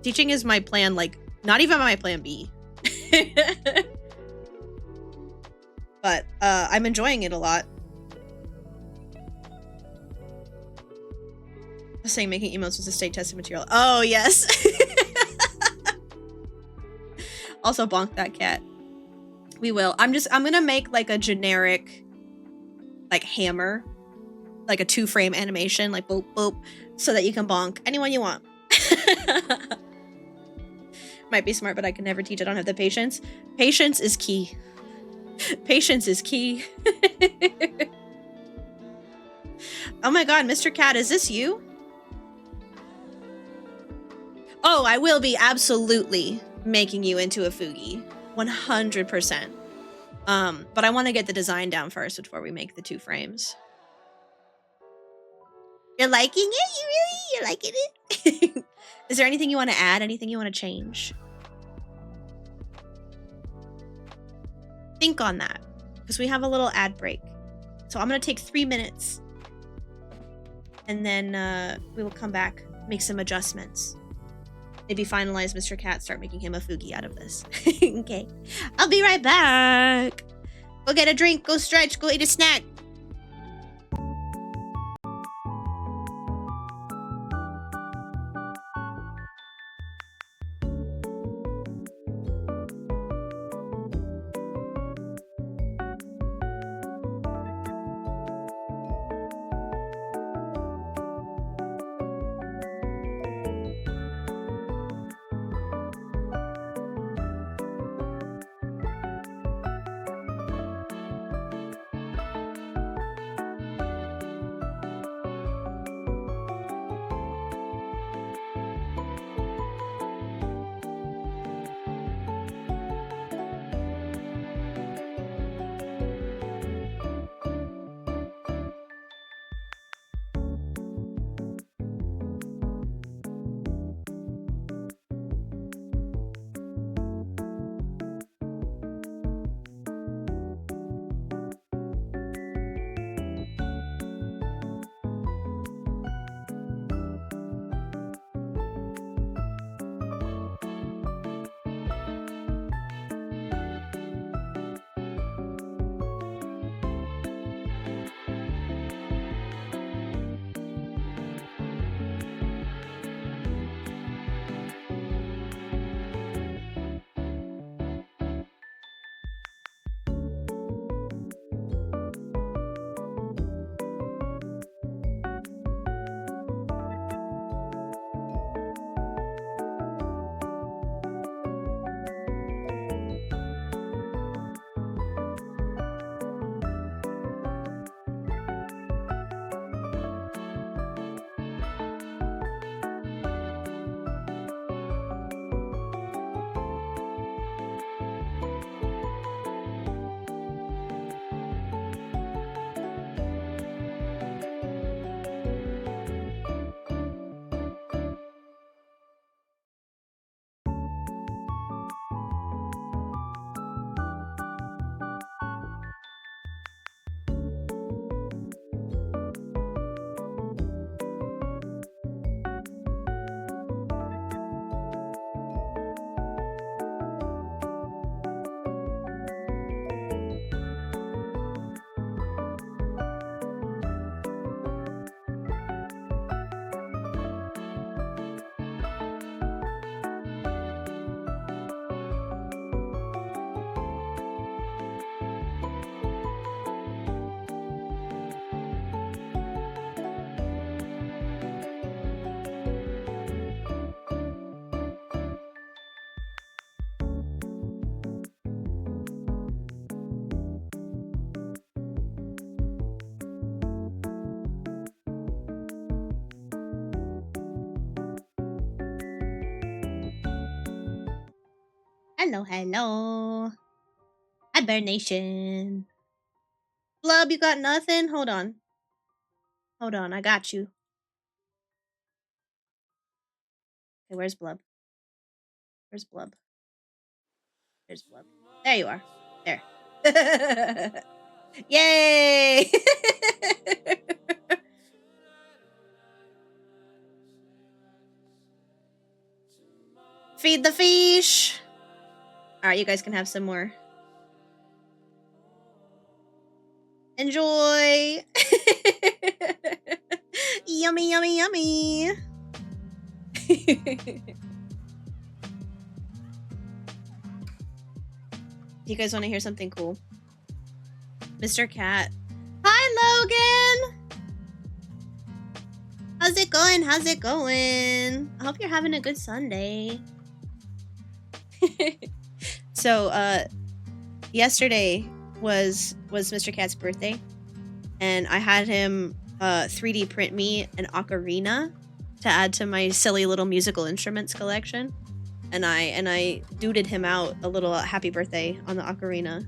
Teaching is my plan, like, not even my plan B. But I'm enjoying it a lot. I was saying making emotes was a state tested material. Oh, yes. Also, bonk that cat. We will. I'm gonna make like a generic, like, hammer, like a 2-frame animation, like boop, boop, so that you can bonk anyone you want. Might be smart, but I can never teach. I don't have the patience. Patience is key. Patience is key. Oh my god, Mr. Cat, is this you? Oh, I will be absolutely making you into a Fugi. 100%. But I want to get the design down first before we make the 2 frames. You're liking it? You're liking it? Is there anything you want to add? Anything you want to change? Think on that, because we have a little ad break. So I'm going to take 3 minutes. And then we will come back, make some adjustments. Maybe finalize Mr. Cat, start making him a Fugi out of this. Okay. I'll be right back. Go get a drink, go stretch, go eat a snack. Hello, hello. Hi, Bear Nation. Blub, you got nothing? Hold on. Hold on, I got you. Okay, where's Blub? Where's Blub? There's Blub. There you are. There. Yay! Feed the fish! Alright, you guys can have some more. Enjoy! Yummy, yummy, yummy! Do you guys want to hear something cool? Mr. Cat. Hi, Logan! How's it going? How's it going? I hope you're having a good Sunday. So, yesterday was Mr. Cat's birthday, and I had him 3D print me an ocarina to add to my silly little musical instruments collection. And I duded him out a little happy birthday on the ocarina.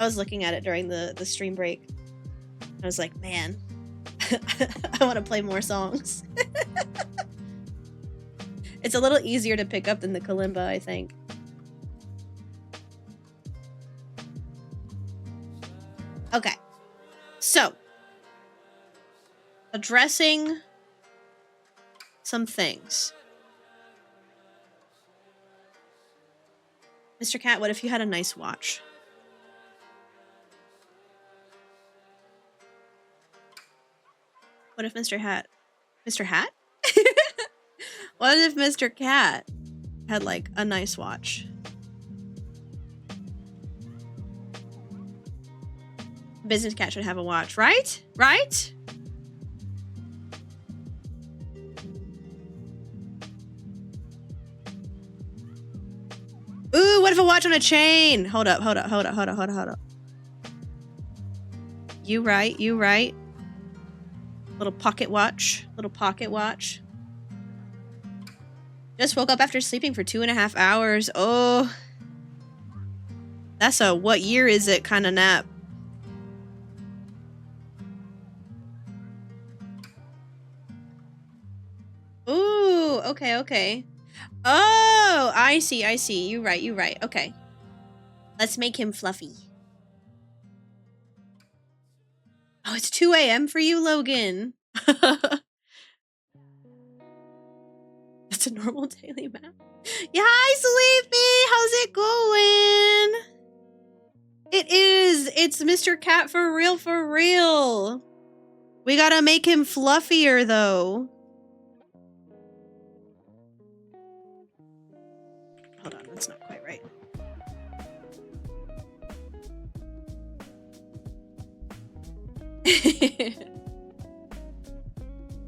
I was looking at it during the stream break. I was like, man, I want to play more songs. It's a little easier to pick up than the kalimba, I think. Okay. So, addressing some things. Mr. Cat, what if you had a nice watch? What if Mr. Hat? Mr. Hat? What if Mr. Cat had, like, a nice watch? Business Cat should have a watch, right? Right? Ooh, what if a watch on a chain? Hold up. You right. Little pocket watch. Just woke up after sleeping for 2.5 hours. Oh. That's a what year is it kind of nap. Ooh, okay. Oh, I see. You right. Okay. Let's make him fluffy. Oh, it's 2 a.m. for you, Logan. That's a normal daily map. Yeah, hi, Sleepy. How's it going? It is. It's Mr. Cat for real. We gotta make him fluffier, though. Hold on, that's not quite right.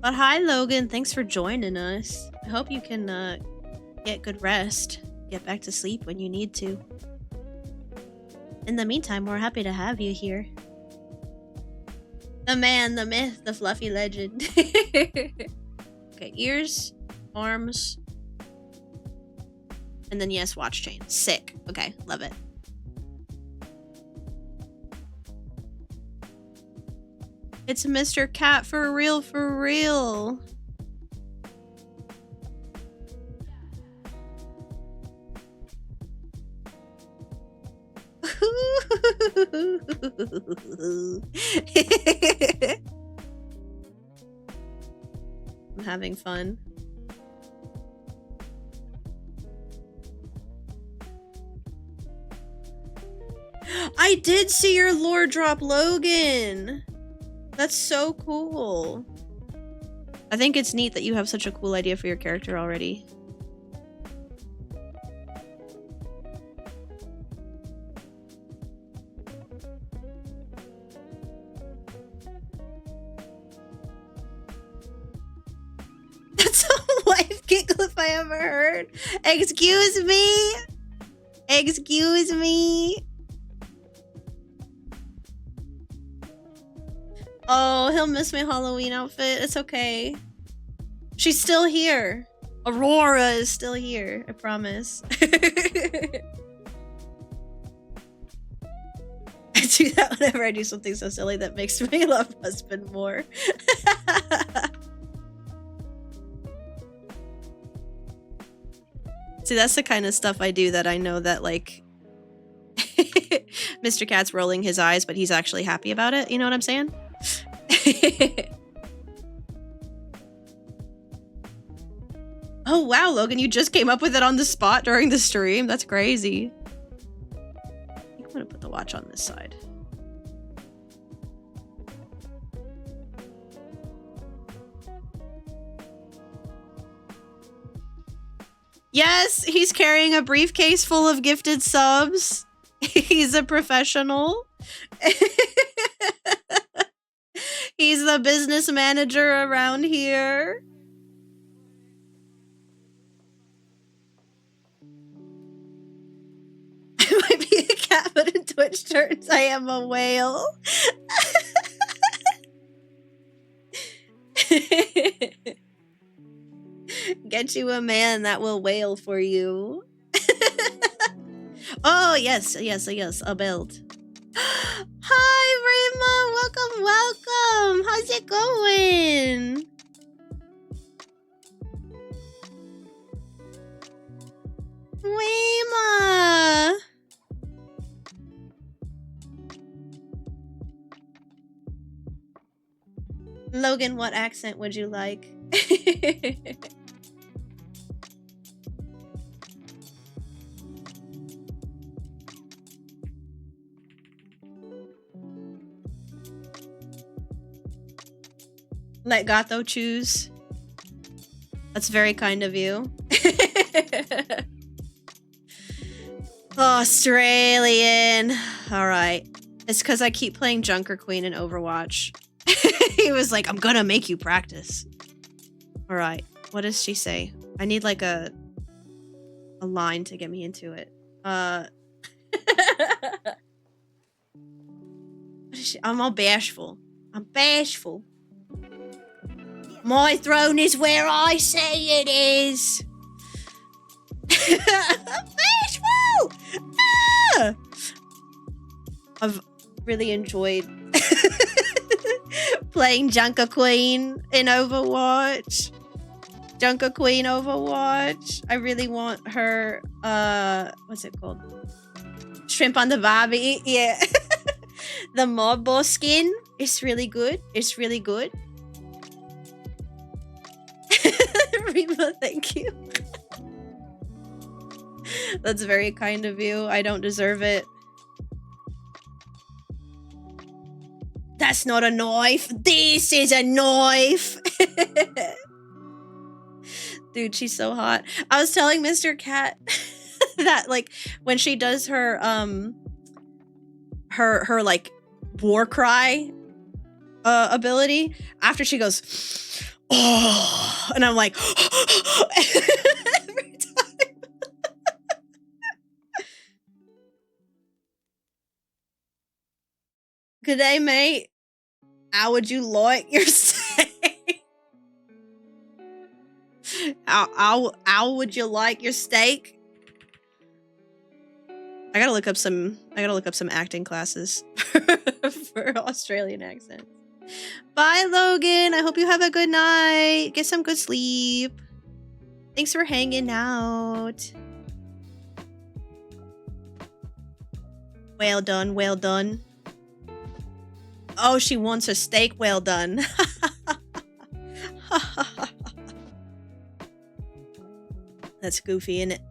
But hi, Logan. Thanks for joining us. I hope you can get good rest. Get back to sleep when you need to. In the meantime, we're happy to have you here. The man, the myth, the fluffy legend. Okay, ears, arms, and then yes, watch chain. Sick. Okay, love it. It's Mr. Cat for real. I'm having fun. I did see your lore drop, Logan. That's so cool. I think it's neat that you have such a cool idea for your character already. That's a life giggle if I ever heard. Excuse me. Oh, he'll miss my Halloween outfit. It's okay. She's still here. Aurora is still here. I promise. do that whenever I do something so silly that makes me love husband more. See, that's the kind of stuff I do that I know that, like, Mr. Cat's rolling his eyes, but he's actually happy about it. You know what I'm saying? Oh, wow, Logan, you just came up with it on the spot during the stream. That's crazy. I think I'm gonna put the watch on this side. Yes, he's carrying a briefcase full of gifted subs. He's a professional. He's the business manager around here. I might be a cat, but in Twitch terms, I am a whale. Get you a man that will wail for you. Oh, yes, a belt. Hi, Rima. Welcome. How's it going? Rima. Logan, what accent would you like? Let Gato choose. That's very kind of you. Australian. Alright. It's because I keep playing Junker Queen in Overwatch. He was like, I'm gonna make you practice. Alright. What does she say? I need like a line to get me into it. What is she? I'm all bashful. I'm bashful. My throne is where I say it is. Bashful! Ah! I've really enjoyed playing Junker Queen in Overwatch. Junker Queen Overwatch. I really want her, what's it called? Shrimp on the Barbie. Yeah. The mob boss skin. It's really good. It's really good. Rima, thank you. That's very kind of you. I don't deserve it. That's not a knife. This is a knife. Dude, she's so hot. I was telling Mr. Cat that, like, when she does her her like war cry ability, after she goes, oh, and I'm like, every time. Good day, mate. How would you like your steak? How would you like your steak? I gotta look up some acting classes for Australian accents. Bye, Logan. I hope you have a good night. Get some good sleep. Thanks for hanging out. Well done, well done. Oh, she wants her steak well done. That's goofy, isn't it?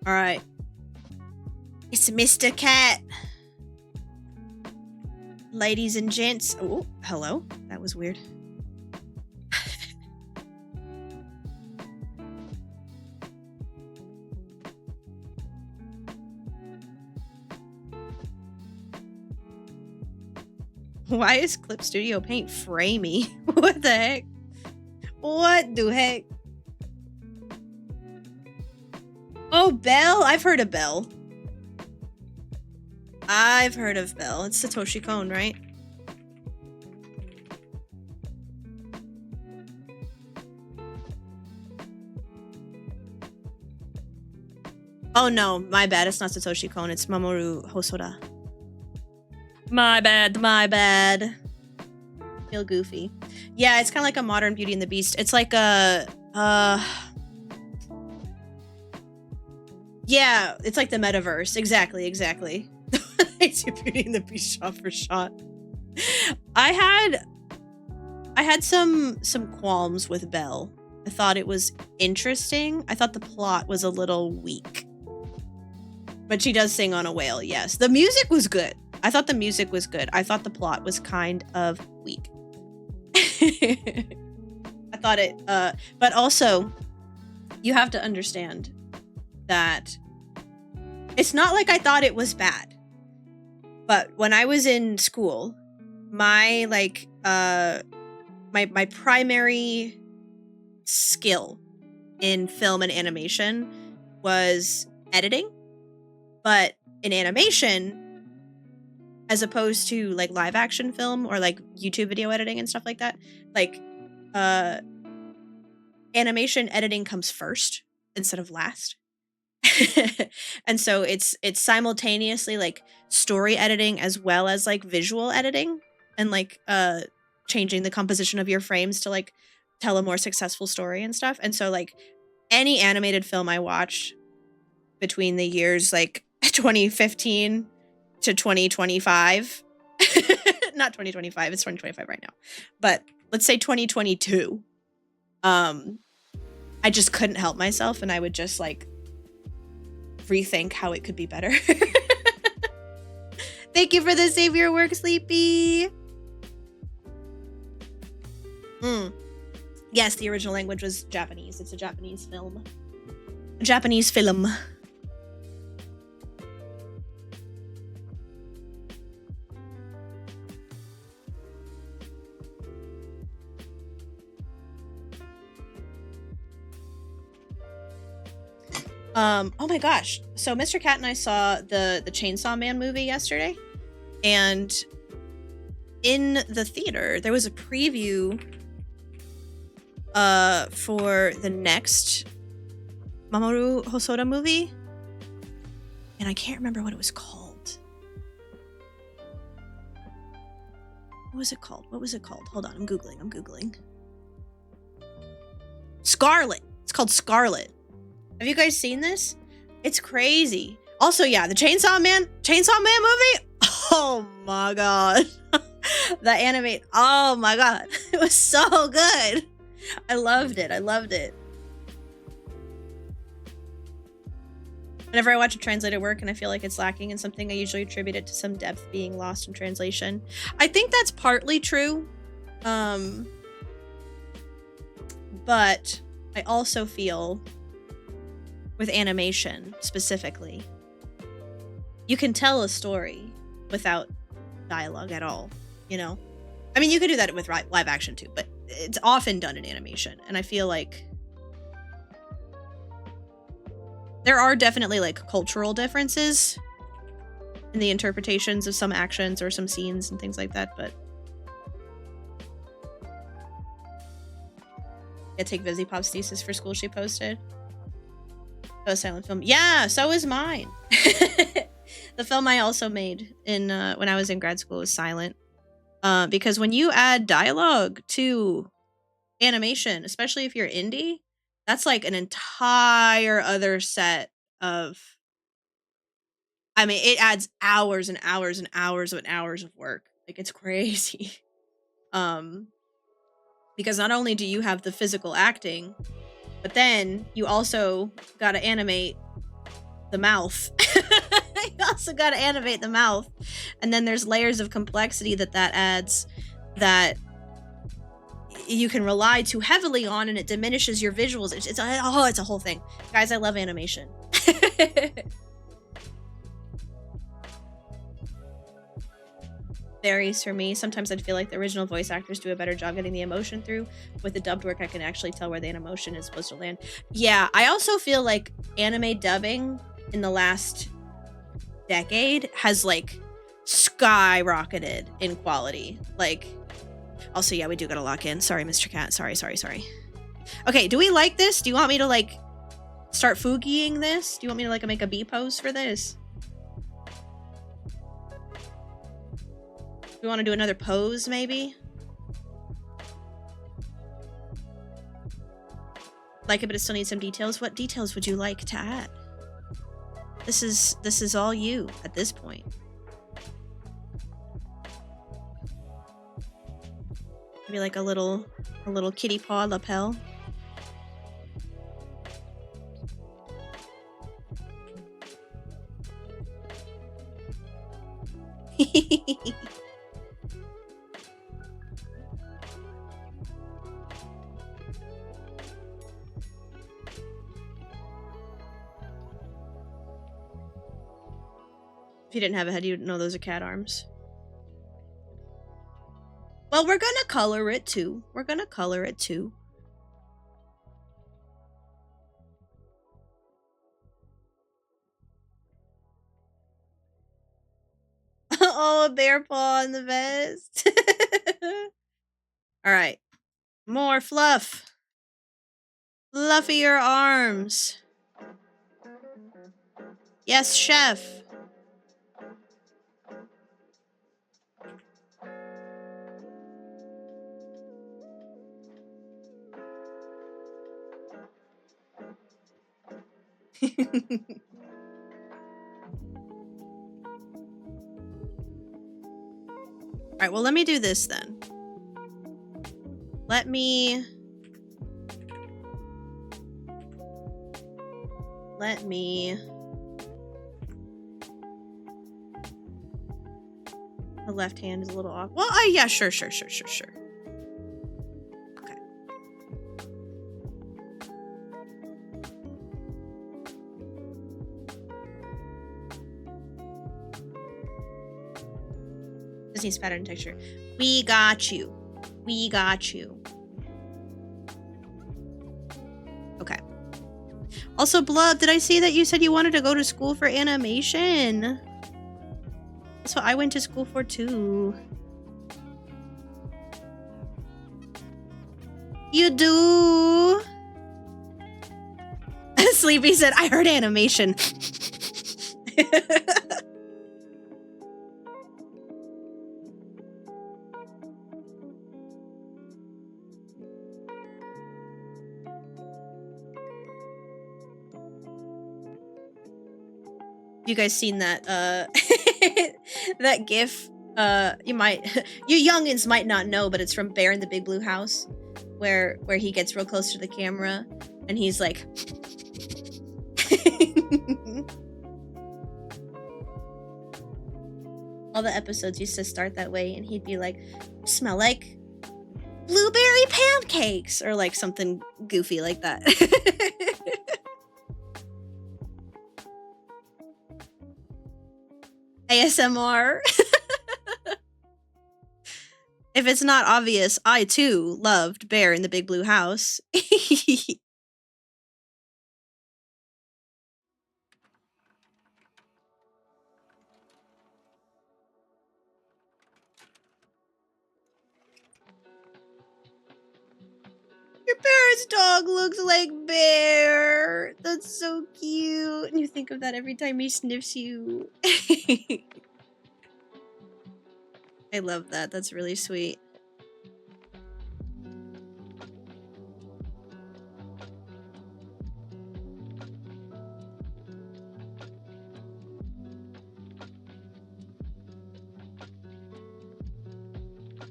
All right. It's Mr. Cat. Ladies and gents. Oh, hello. That was weird. Why is Clip Studio Paint framey? What the heck? What the heck? Oh, Belle? I've heard of Belle. I've heard of Belle. It's Satoshi Kon, right? Oh no, my bad. It's not Satoshi Kon. It's Mamoru Hosoda. My bad. My bad. Feel goofy. Yeah, it's kind of like a modern Beauty and the Beast. It's like a yeah, it's like the metaverse. Exactly. It's Beauty and the Beast shot for shot. I had some qualms with Belle. I thought it was interesting. I thought the plot was a little weak. But she does sing on a whale, yes. The music was good. I thought the music was good. I thought the plot was kind of weak. I thought it, but also, you have to understand that it's not like I thought it was bad. But when I was in school, my my primary skill in film and animation was editing. But in animation, as opposed to like live action film or like YouTube video editing and stuff like that, like animation editing comes first instead of last. And so it's simultaneously like story editing as well as like visual editing and like changing the composition of your frames to like tell a more successful story and stuff. And so like any animated film I watch between the years like 2015 to 2025 not 2025, it's 2025 right now, but let's say 2022, I just couldn't help myself and I would just like rethink how it could be better. Thank you for the savior work, Sleepy. Yes, the original language was Japanese. It's a Japanese film. Oh my gosh. So Mr. Cat and I saw the Chainsaw Man movie yesterday. And in the theater, there was a preview for the next Mamoru Hosoda movie. And I can't remember what it was called. What was it called? Hold on, I'm Googling. Scarlet. It's called Scarlet. Have you guys seen this? It's crazy. Also, yeah, the Chainsaw Man movie. Oh my god. The anime. Oh my god. It was so good. I loved it. Whenever I watch a translated work and I feel like it's lacking in something, I usually attribute it to some depth being lost in translation. I think that's partly true. But I also feel with animation specifically, you can tell a story without dialogue at all, you know? I mean, you could do that with live action too, but it's often done in animation. And I feel like there are definitely like cultural differences in the interpretations of some actions or some scenes and things like that, but I take Vizzy Pop's thesis for school she posted. Oh, silent film. Yeah, so is mine. The film I also made in when I was in grad school was silent. Because when you add dialogue to animation, especially if you're indie, that's like an entire other set of, I mean, it adds hours and hours and hours and hours of work. Like, it's crazy. Because not only do you have the physical acting, but then you also got to animate the mouth. You also got to animate the mouth. And then there's layers of complexity that adds that you can rely too heavily on, and it diminishes your visuals. It's a whole thing. Guys, I love animation. Varies for me. Sometimes I'd feel like the original voice actors do a better job getting the emotion through. With the dubbed work, I can actually tell where the emotion is supposed to land. Yeah, I also feel like anime dubbing in the last decade has like skyrocketed in quality. Like, also, yeah, we do gotta lock in. Sorry, Mr. Cat. Sorry. Okay, do we like this? Do you want me to like start Fugiing this? Do you want me to like make a B pose for this? We want to do another pose, maybe? Like it, but it still needs some details. What details would you like to add? This is all you at this point. Maybe like a little kitty paw lapel. If you didn't have a head, you'd know those are cat arms. Well, we're gonna color it too. We're gonna color it too. Oh, a bear paw in the vest. All right. More fluff. Fluffier arms. Yes, chef. Alright, well, let me do this then. Let me the left hand is a little off. Well, yeah, sure. Okay. This needs pattern and texture. We got you. We got you. Okay. Also, Blub, did I see that you said you wanted to go to school for animation? That's what I went to school for too. You do? Sleepy said, I heard animation. You guys seen that that gif? You youngins might not know, but it's from Bear in the Big Blue House, where he gets real close to the camera and he's like all the episodes used to start that way, and he'd be like, smell like blueberry pancakes, or like something goofy like that. ASMR. If it's not obvious, I too loved Bear in the Big Blue House. Your parents' dog looks like Bear. That's so cute. And you think of that every time he sniffs you. I love that. That's really sweet.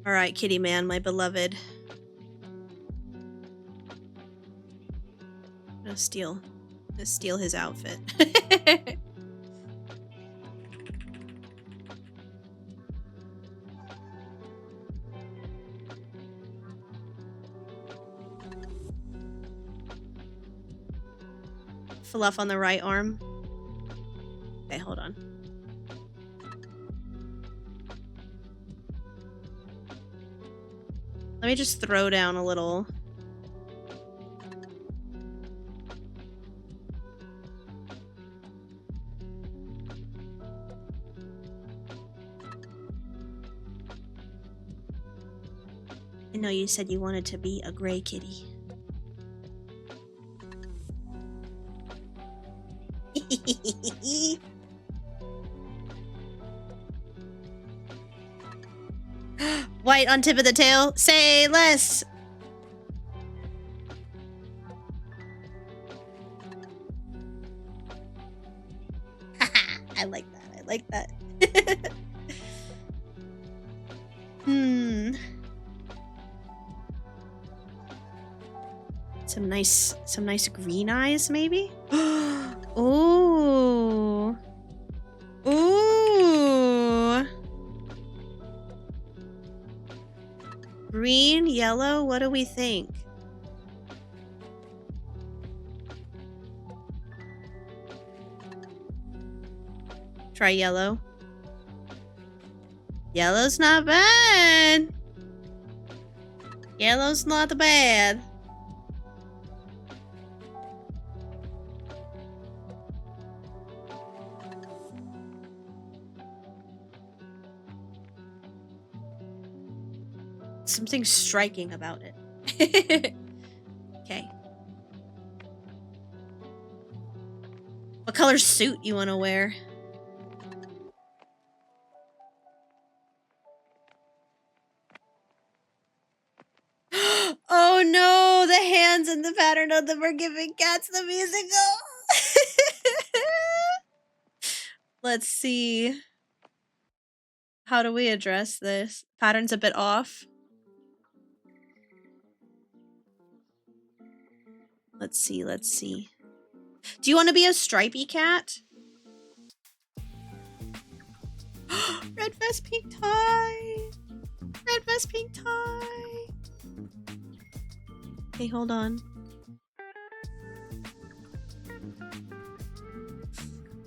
All right, Kitty Man, my beloved. I'm gonna steal his outfit. Fluff on the right arm. Okay, hold on. Let me just throw down a little. I know you said you wanted to be a gray kitty. White on tip of the tail. Say less. I like that. I like that. Some nice green eyes, maybe? Ooh. Ooh. Green, yellow, what do we think? Try yellow. Yellow's not bad. Yellow's not bad. Something striking about it. Okay. What color suit you want to wear? Oh no, the hands and the pattern of the Forgiving Cats the musical. Let's see. How do we address this? Pattern's a bit off. Let's see, let's see. Do you want to be a stripy cat? Red vest, pink tie. Red vest, pink tie. Okay, hold on.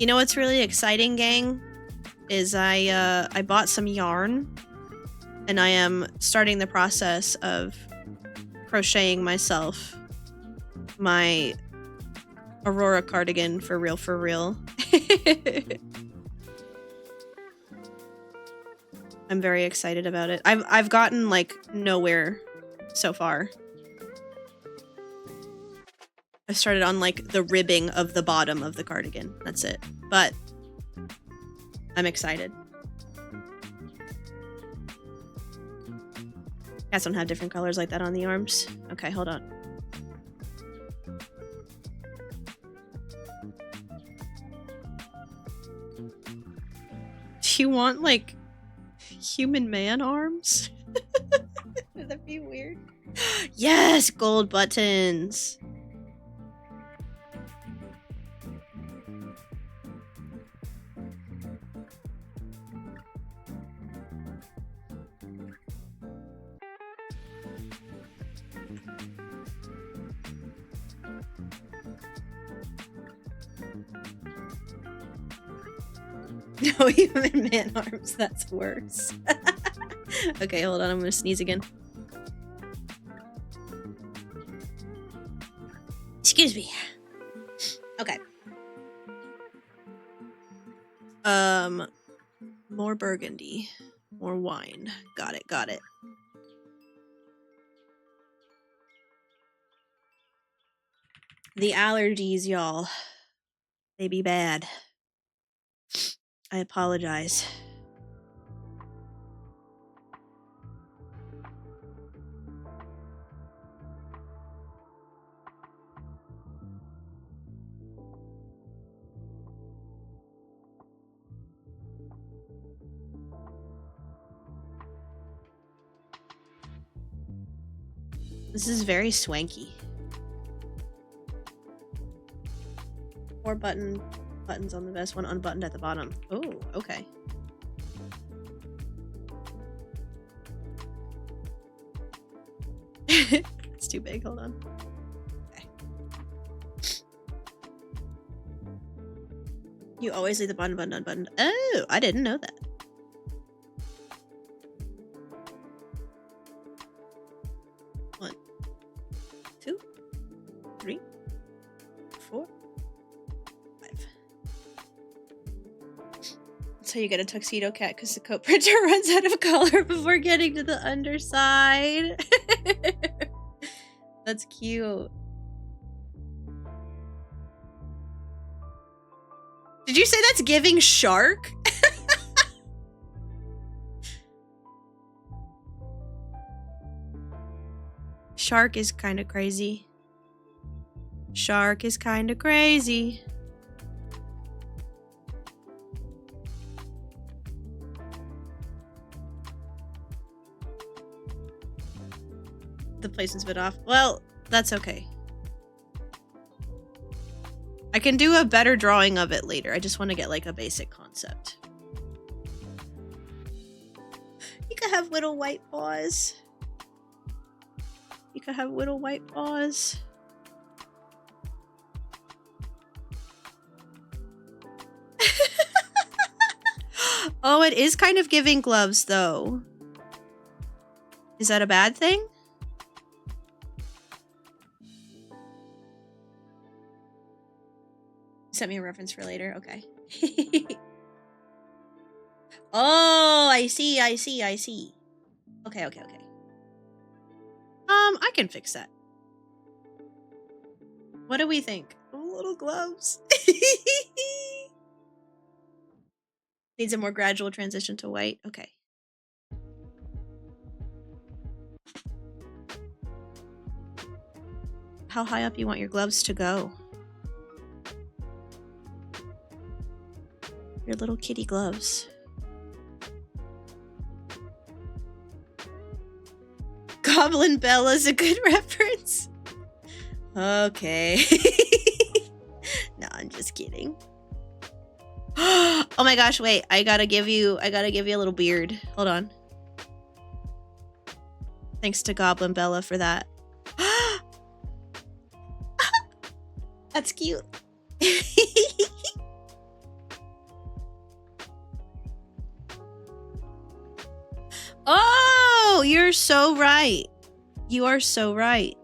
You know what's really exciting, gang? Is I bought some yarn and I am starting the process of crocheting myself my Aurora cardigan for real. I'm very excited about it. I've gotten like nowhere so far. I started on like the ribbing of the bottom of the cardigan. That's it. But I'm excited. Cats don't have different colors like that on the arms. Okay, hold on. Do you want like human man arms? Would that be weird? Yes, gold buttons. No human man arms, that's worse. Okay, hold on, I'm gonna sneeze again. Excuse me. Okay. More burgundy. More wine. Got it. The allergies, y'all. They be bad. I apologize. This is very swanky. 4 buttons on the vest, 1 unbuttoned at the bottom. Oh, okay. It's too big, hold on. Okay. You always leave the bottom button unbuttoned. Oh, I didn't know that. One, 2, 3, 4, 5. That's how you get a tuxedo cat, because the coat printer runs out of color before getting to the underside. That's cute. Did you say that's giving shark? Shark is kind of crazy. Shark is kind of crazy. The placement's a bit off. Well, that's okay. I can do a better drawing of it later. I just want to get like a basic concept. You could have little white paws. You could have little white paws. Oh, it is kind of giving gloves though. Is that a bad thing? Sent me a reference for later. Okay. Oh, I see. Okay. I can fix that. What do we think? Oh, little gloves. Needs a more gradual transition to white. Okay. How high up you want your gloves to go? Your little kitty gloves. Goblin Bella's a good reference. Okay. No, I'm just kidding. Oh my gosh, wait. I gotta give you a little beard. Hold on. Thanks to Goblin Bella for that. That's cute. Oh, you're so right. You are so right.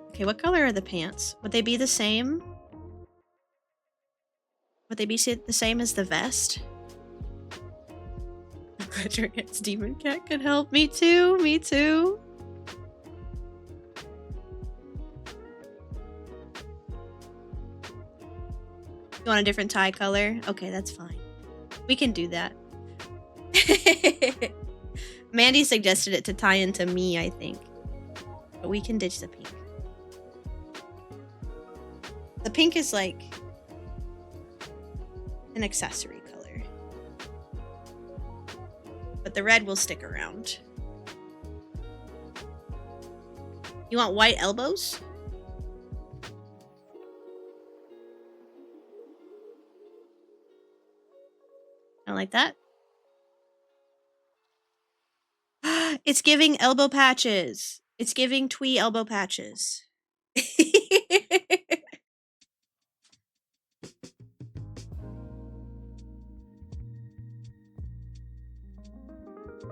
Okay, what color are the pants? Would they be the same? Would they be the same as the vest? I'm glad your aunt's demon cat could help. Me too. Me too. You want a different tie color? Okay, that's fine. We can do that. Mandy suggested it to tie into me, I think. But we can ditch the pink. The pink is like an accessory color. But the red will stick around. You want white elbows? I like that. It's giving elbow patches. It's giving twee elbow patches.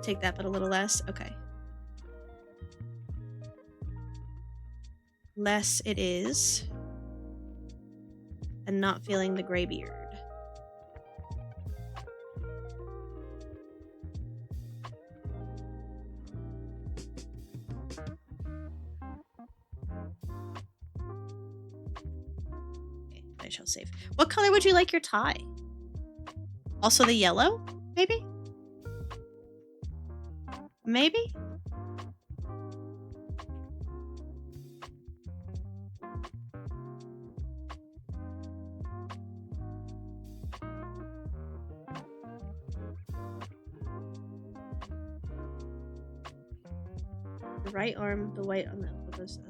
Take that, but a little less. Okay. Less it is. And not feeling the gray beard. Okay, I shall save. What color would you like your tie? Also the yellow, maybe? Maybe? The right arm, the white on the other side.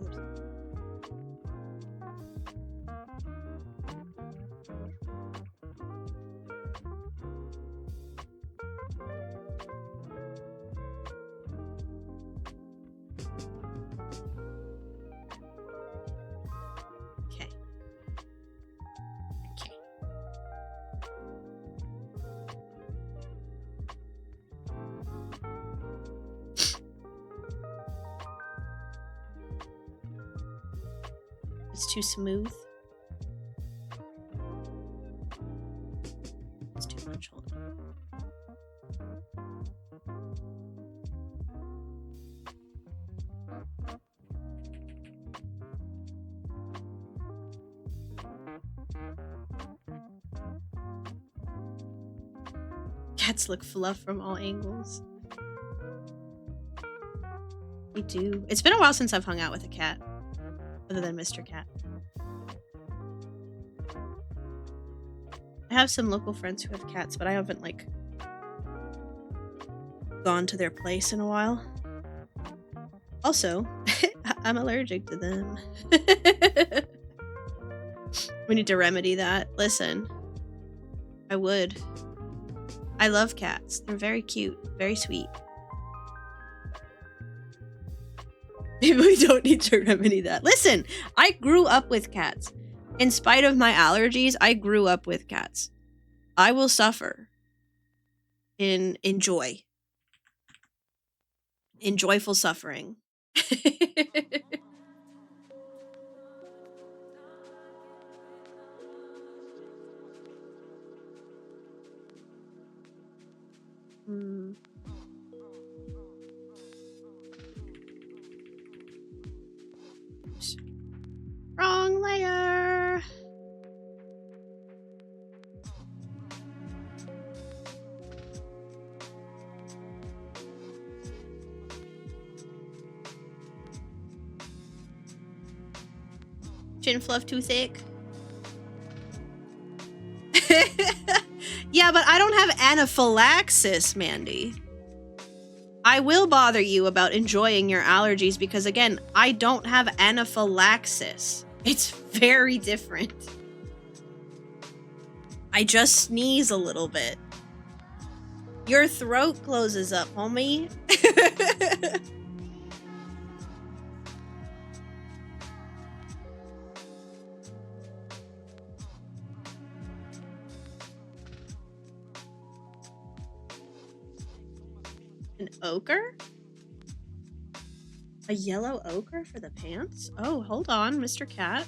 It's too smooth. It's too much. Hold on. Cats look fluff from all angles. They do. It's been a while since I've hung out with a cat. Other than Mr. Cat. I have some local friends who have cats, but I haven't, like, gone to their place in a while. Also, I'm allergic to them. We need to remedy that. Listen, I would. I love cats. They're very cute, very sweet. Maybe we don't need to remedy that. Listen, I grew up with cats. In spite of my allergies, I grew up with cats. I will suffer in joy. In joyful suffering. Wrong layer. Chin fluff too thick. Yeah, but I don't have anaphylaxis, Mandy. I will bother you about enjoying your allergies because, again, I don't have anaphylaxis. It's very different. I just sneeze a little bit. Your throat closes up, homie. An ochre? A yellow ochre for the pants? Oh, hold on, Mr. Cat.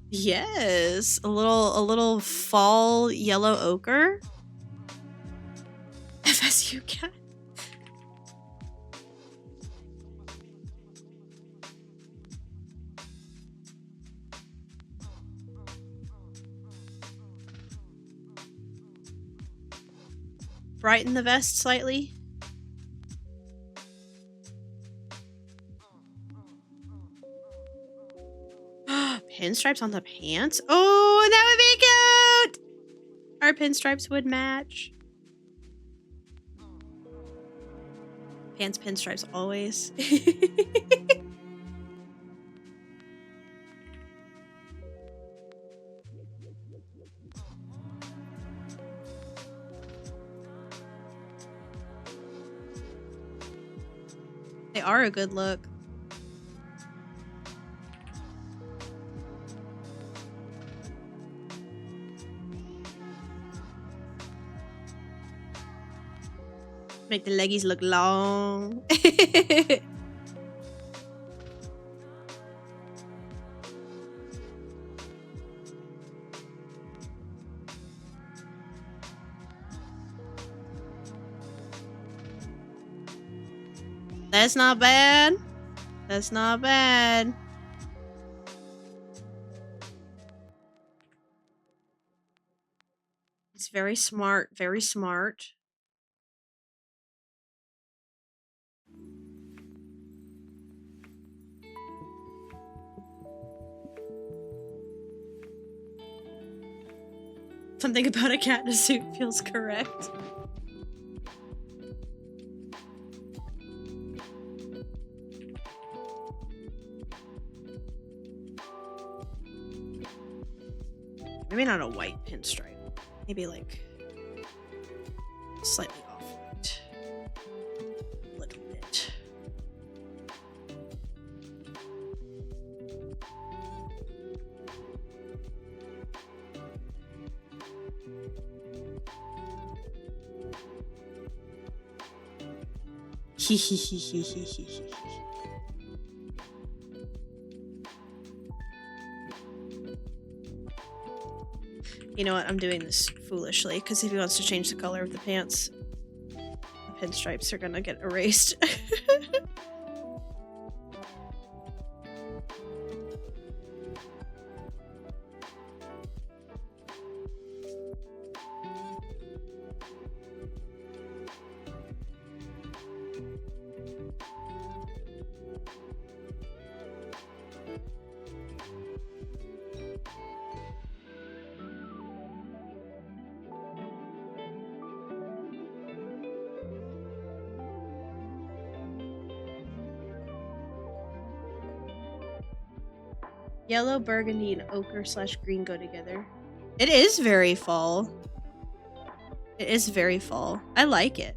Yes, a little fall yellow ochre. FSU cat. Brighten the vest slightly. Pinstripes on the pants? Oh, that would be cute! Our pinstripes would match. Pants pinstripes always. They are a good look. Make the leggies look long. That's not bad. That's not bad. It's very smart, very smart. Something about a cat in a suit feels correct. Maybe not a white pinstripe. Maybe like slightly off white. A little bit. You know what? I'm doing this foolishly because if he wants to change the color of the pants, the pinstripes are gonna get erased. Yellow, burgundy, and ochre / green go together. It is very fall. It is very fall. I like it.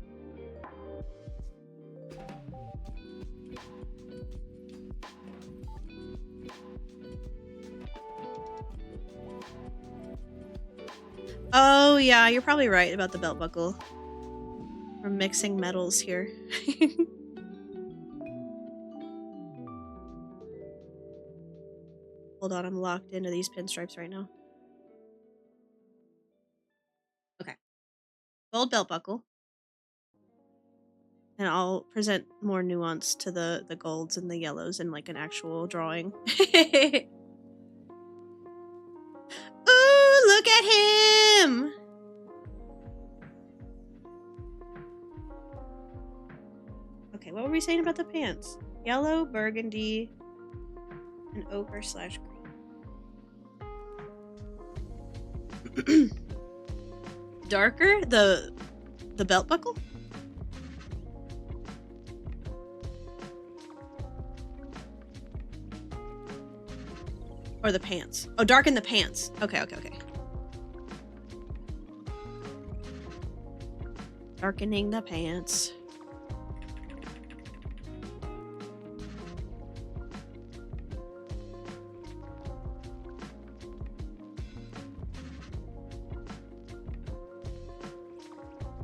Oh yeah, you're probably right about the belt buckle. We're mixing metals here. Hold on, I'm locked into these pinstripes right now. Okay. Gold belt buckle. And I'll present more nuance to the golds and the yellows in like an actual drawing. Ooh, look at him! Okay, what were we saying about the pants? Yellow, burgundy, and ochre / green. Darker? The belt buckle? Or the pants? Oh, darken the pants. Okay. Darkening the pants.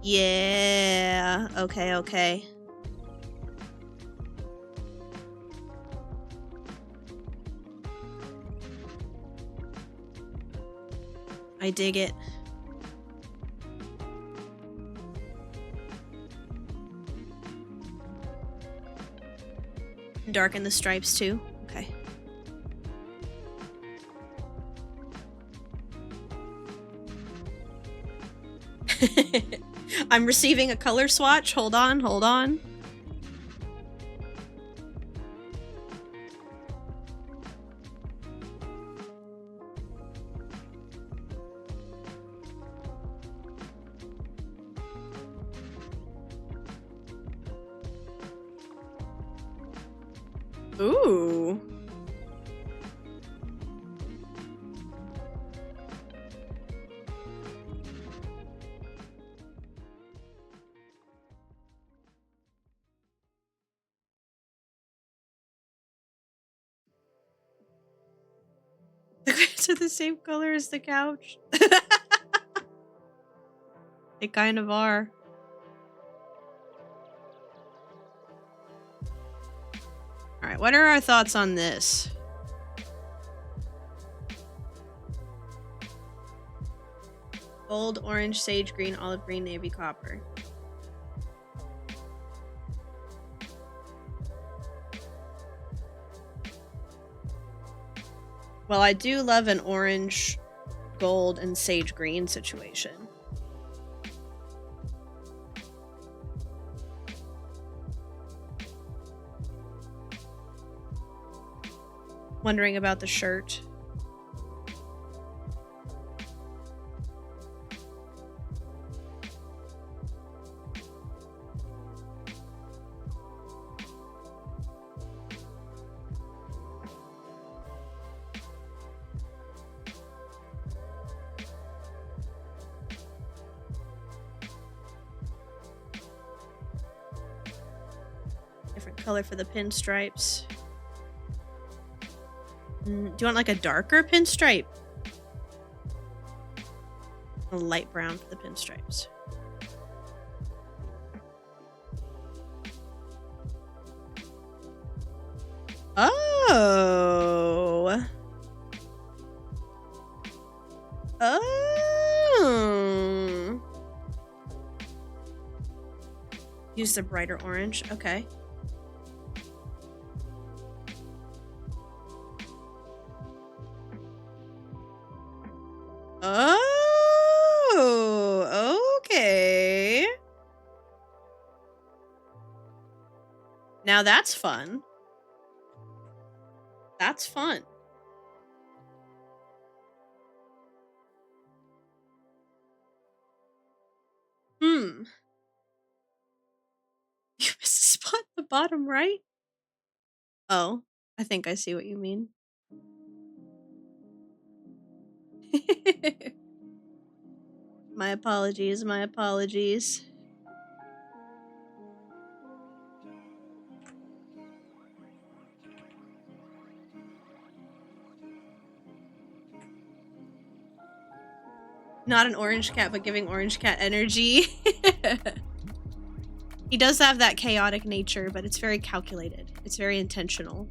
Yeah. Okay. I dig it. Darken the stripes too. Okay. I'm receiving a color swatch. Hold on. Ooh. The grapes are the same color as the couch. They kind of are. Alright, what are our thoughts on this? Gold, orange, sage green, olive green, navy, copper. Well, I do love an orange, gold, and sage green situation. Wondering about the shirt. Different color for the pinstripes. Do you want like a darker pinstripe? A light brown for the pinstripes. Oh. Oh. Use the brighter orange. Okay. Oh, okay. Now that's fun. That's fun. You missed a spot at the bottom right? Oh, I think I see what you mean. My apologies, my apologies. Not an orange cat, but giving orange cat energy. He does have that chaotic nature, but it's very calculated. It's very intentional.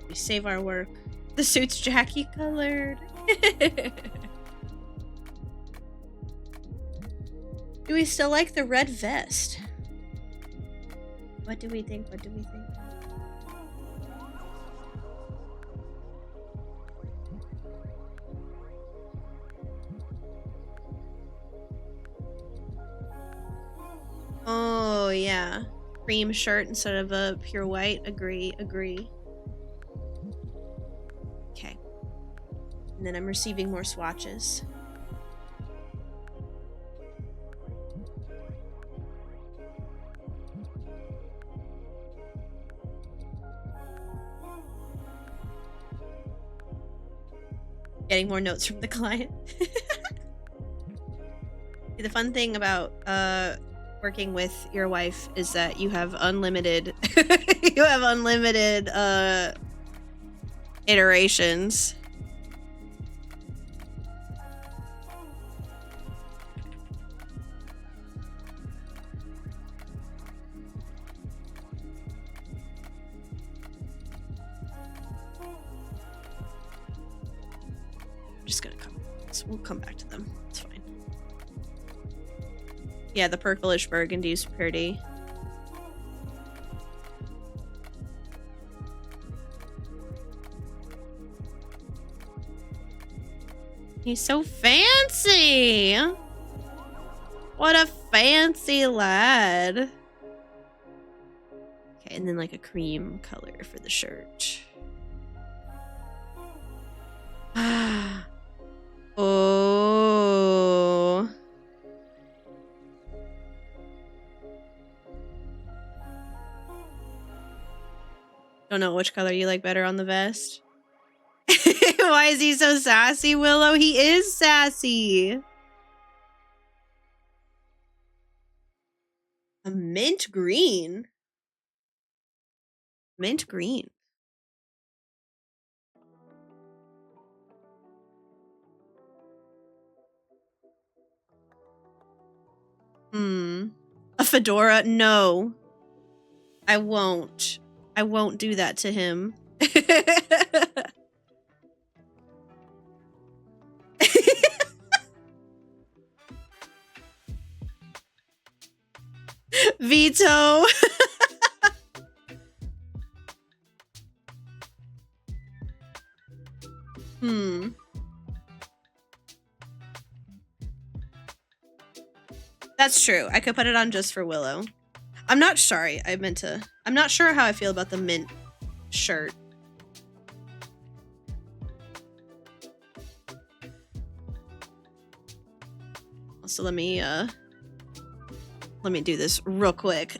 We save our work. The suit's Jackie colored. Do we still like the red vest? What do we think? What do we think? Oh, yeah. Cream shirt instead of a pure white. Agree, agree. Okay. And then I'm receiving more swatches. Getting more notes from the client. The fun thing about working with your wife is that you have unlimited iterations. I'm just gonna come. So we'll come back to them. It's fine. Yeah, the purplish burgundy is pretty. He's so fancy! What a fancy lad! Okay, and then like a cream color for the shirt. Oh. Don't know which color you like better on the vest. Why is he so sassy, Willow? He is sassy. A mint green. Mint green. A fedora? No. I won't. I won't do that to him. Veto. That's true. I could put it on just for Willow. I'm not sorry. I meant to. I'm not sure how I feel about the mint shirt. Also, let me do this real quick.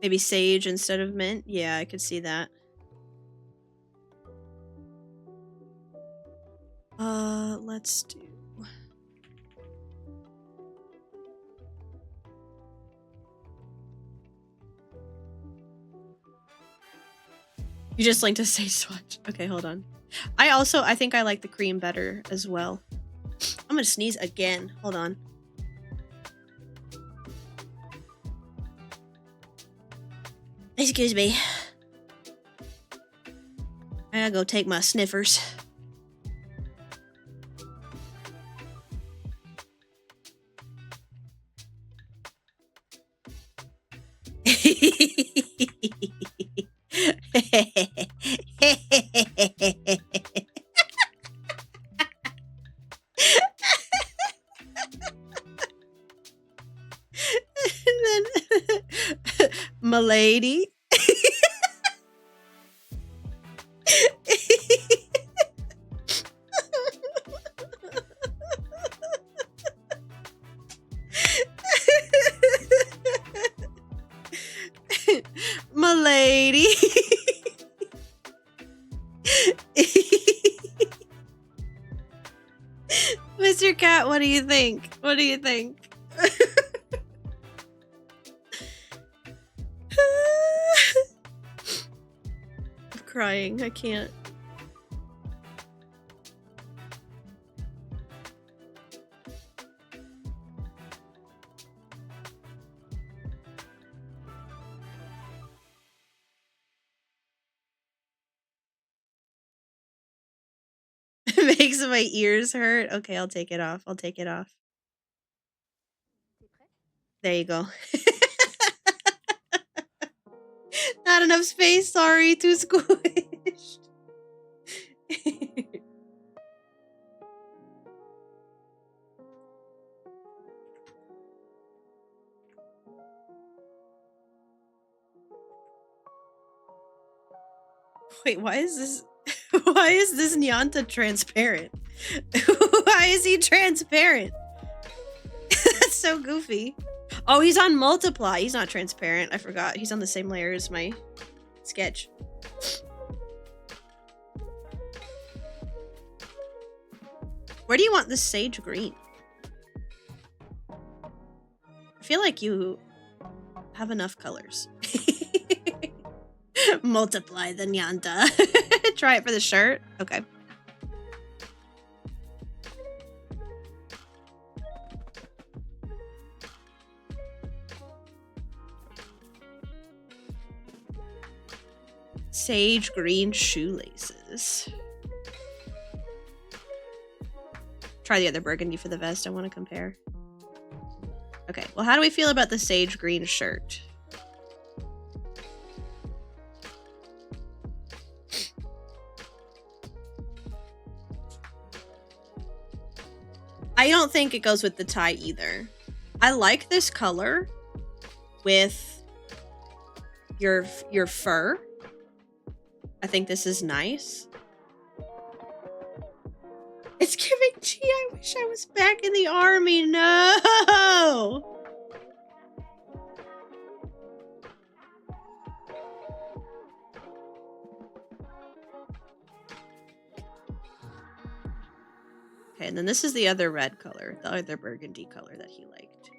Maybe sage instead of mint. Yeah, I could see that. Let's do. You just linked a sage swatch. Okay, hold on. I think I like the cream better as well. I'm gonna sneeze again. Hold on. Excuse me. I gotta go take my sniffers. Mr. Cat, what do you think? What do you think? I'm crying. I can't. It makes my ears hurt. Okay, I'll take it off. I'll take it off. There you go. Not enough space, sorry. Too squished. Wait, why is this Nyanta transparent? Why is he transparent? That's so goofy. Oh, he's on multiply. He's not transparent. I forgot. He's on the same layer as my sketch. Where do you want this sage green? I feel like you have enough colors. Multiply the Nyanta. Try it for the shirt. Okay. Sage green shoelaces. Try the other burgundy for the vest. I want to compare. Okay, well, how do we feel about the sage green shirt? I don't think it goes with the tie either. I like this color with your fur. I think this is nice. It's giving G, I wish I was back in the army. No! Okay, and then this is the other red color, the other burgundy color that he liked.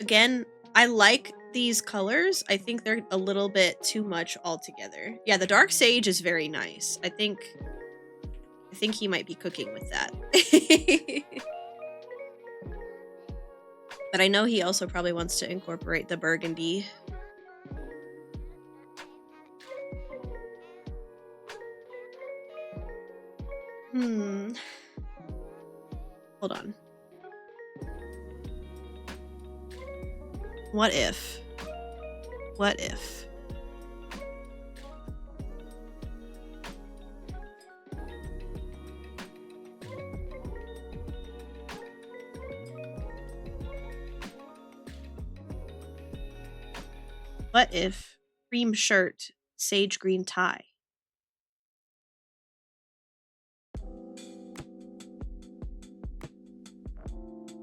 Again, I like these colors. I think they're a little bit too much altogether. Yeah, the dark sage is very nice. I think he might be cooking with that. But I know he also probably wants to incorporate the burgundy. Hold on. What if? What if? What if cream shirt, sage green tie?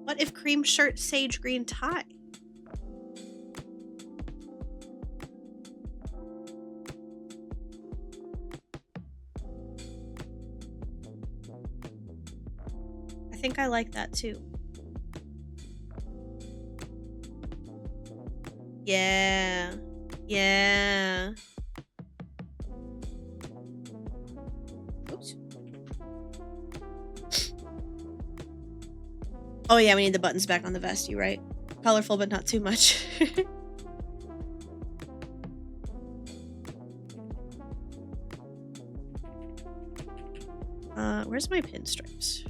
What if cream shirt, sage green tie? I think I like that too. Yeah. Yeah. Oops. Oh yeah, we need the buttons back on the vest, you're right. Colorful, but not too much. Where's my pinstripes?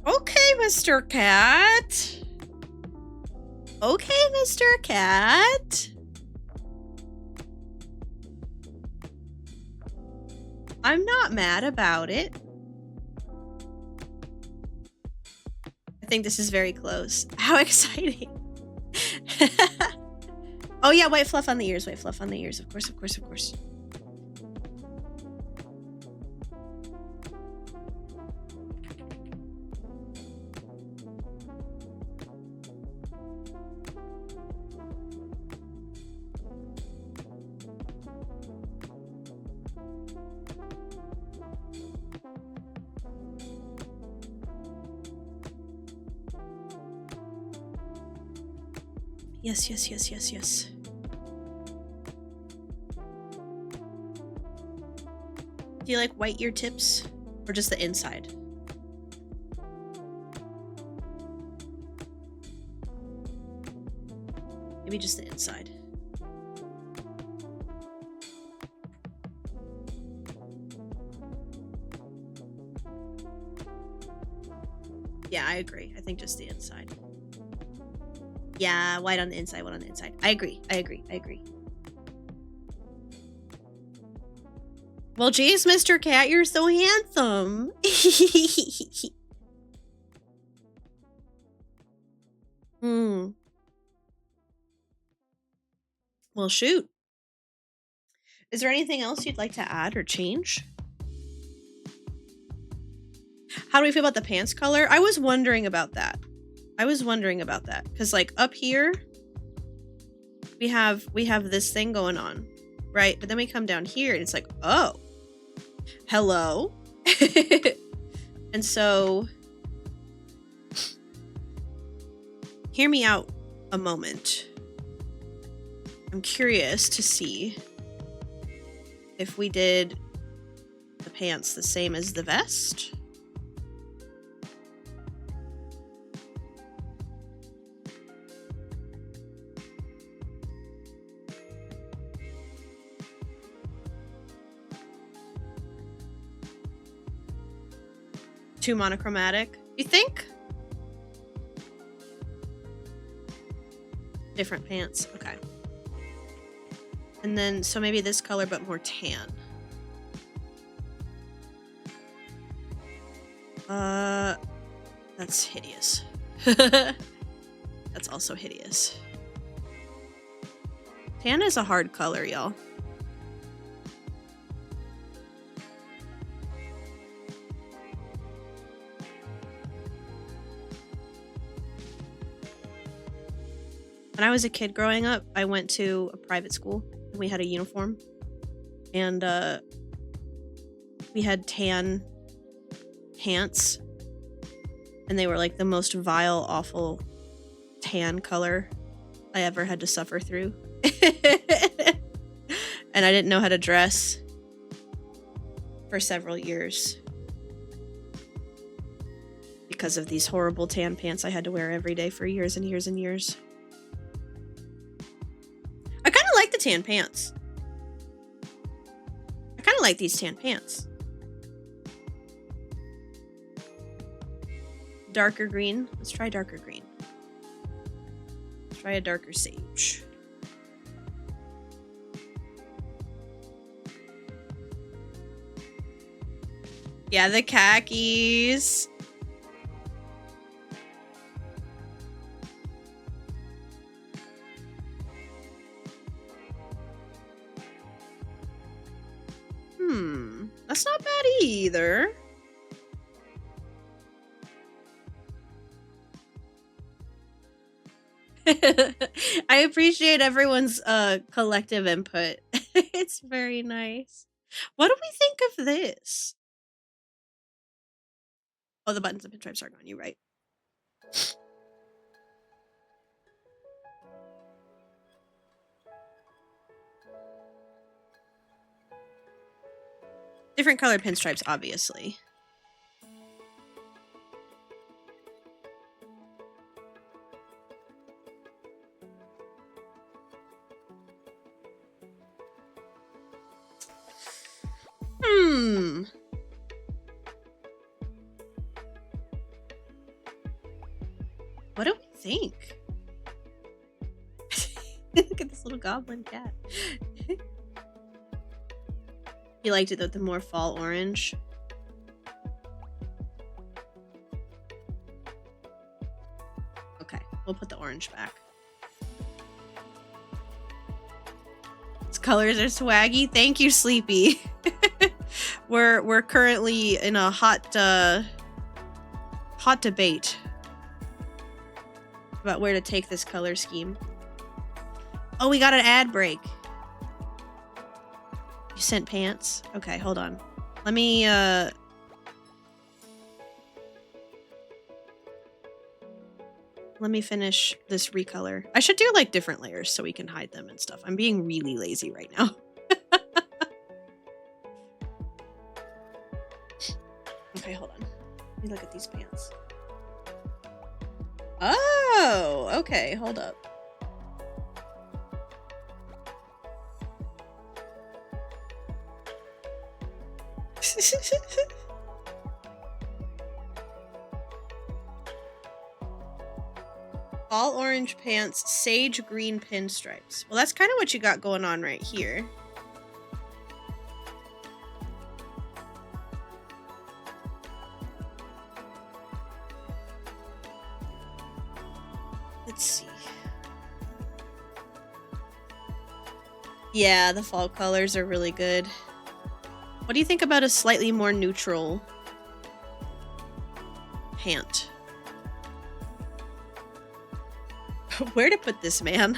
Okay, Mr. Cat. Okay, Mr. Cat. I'm not mad about it. I I think this is very close. How exciting. Oh yeah, white fluff on the ears, white fluff on the ears. Of course, of course, of course. Yes, yes, yes, yes, yes. Do you like white ear tips or just the inside? Maybe just the inside. Yeah, I agree. I think just the inside. Yeah, white on the inside, white on the inside. I agree. I agree. I agree. Well, geez, Mr. Cat, you're so handsome. Well, shoot. Is there anything else you'd like to add or change? How do we feel about the pants color? I was wondering about that. Because like up here, we have this thing going on, right? But then we come down here and it's like, oh, hello. And so hear me out a moment. I'm curious to see if we did the pants the same as the vest. Too monochromatic, you think? Different pants, okay. And then, so maybe this color, but more tan. That's hideous. That's also hideous. Tan is a hard color, y'all. When I was a kid growing up, I went to a private school and we had a uniform. And we had tan pants. And they were like the most vile, awful tan color I ever had to suffer through. And I didn't know how to dress for several years because of these horrible tan pants I had to wear every day for years and years and years. I kind of like the tan pants. I kind of like these tan pants. Darker green. Let's try darker green. Let's try a darker sage. Yeah, the khakis. That's not bad either. I appreciate everyone's collective input. It's very nice. What do we think of this? Oh, the buttons and pinstripes are gone. You're right. Different colored pinstripes, obviously. What do we think? Look at this little goblin cat. You liked it with the more fall orange. We'll put the orange back. These colors are swaggy. Thank you, Sleepy. We're currently in a hot debate about where to take this color scheme. Oh, we got an ad break. You sent pants? Okay, hold on. Let me finish this recolor. I should do like different layers so we can hide them and stuff. I'm being really lazy right now. Okay, hold on. Let me look at these pants. Oh, okay, hold up. All orange pants, sage green pinstripes. Well, that's kind of what you got going on right here. Let's see. Yeah, the fall colors are really good. What do you think about a slightly more neutral pant? Where to put this, man?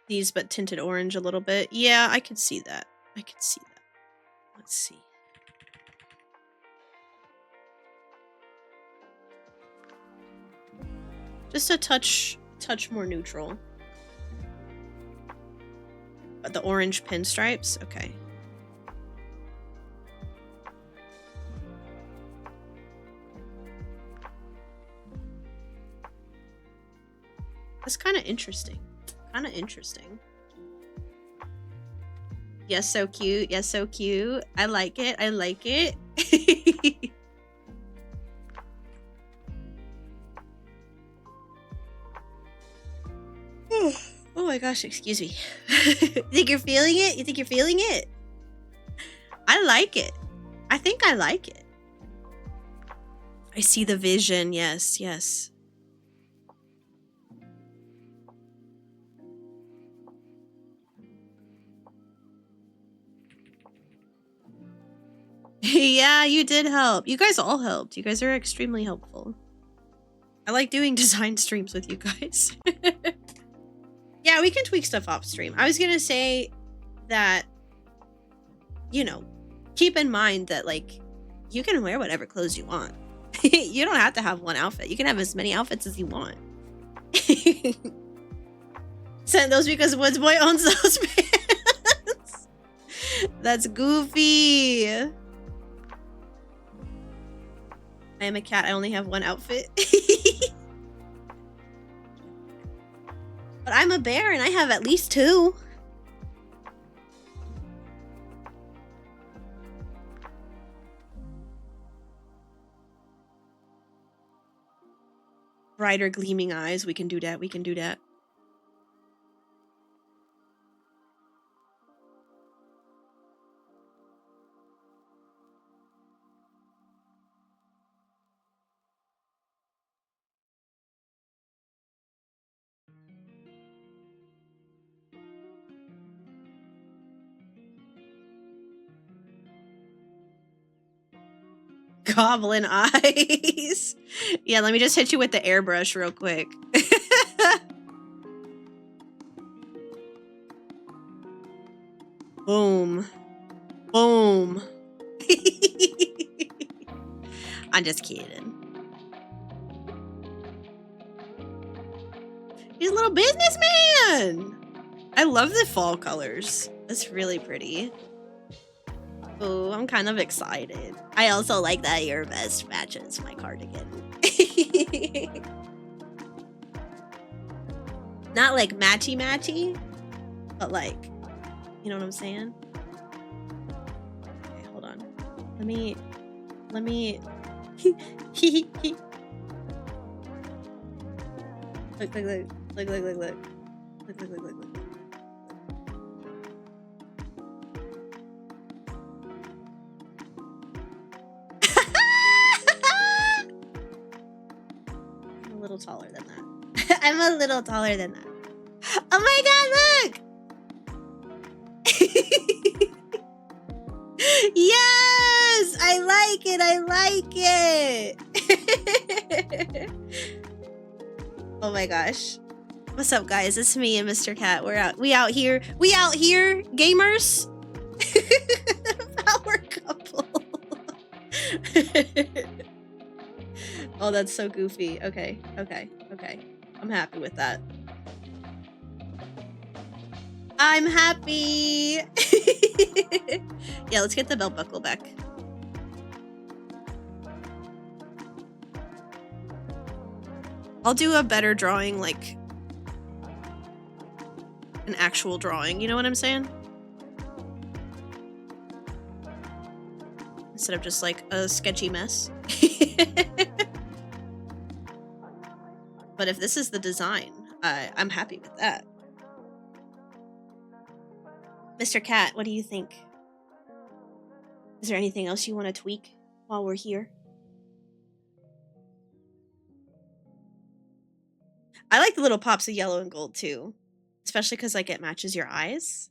These, but tinted orange a little bit. Yeah, I could see that. I could see that. Let's see. Just a touch more neutral. But the orange pinstripes? Okay. That's kind of interesting. Kind of interesting. Yes, so cute. Yes, so cute. I like it. I like it. Oh my gosh, excuse me. You think you're feeling it? You think you're feeling it? I like it. I think I like it. I see the vision. Yes, yes. Yeah, you did help. You guys all helped. You guys are extremely helpful. I like doing design streams with you guys. Yeah, we can tweak stuff off stream. I was gonna say that, you know, keep in mind that, like, you can wear whatever clothes you want. You don't have to have one outfit. You can have as many outfits as you want. Send those because Woods Boy owns those pants. That's goofy. I am a cat. I only have one outfit. But I'm a bear and I have at least two. Brighter gleaming eyes. We can do that. We can do that. Goblin eyes. Yeah, let me just hit you with the airbrush real quick. Boom. Boom. I'm just kidding. He's a little businessman. I love the fall colors. That's really pretty. Oh, I'm kind of excited. I also like that your vest matches my cardigan. Not like matchy-matchy, but like You know what I'm saying? Okay, hold on. Let me look. I'm a little taller than that. I'm a little taller than that. Oh my god, look! Yes! I like it, I like it! Oh my gosh. What's up, guys? It's me and Mr. Cat. We out here, gamers! Power couple. Oh, that's so goofy. Okay. I'm happy with that. I'm happy! Yeah, let's get the belt buckle back. I'll do a better drawing, like an actual drawing, you know what I'm saying? Instead of just like a sketchy mess. But if this is the design, I'm happy with that. Mr. Cat, what do you think? Is there anything else you want to tweak while we're here? I like the little pops of yellow and gold too. Especially because like it matches your eyes.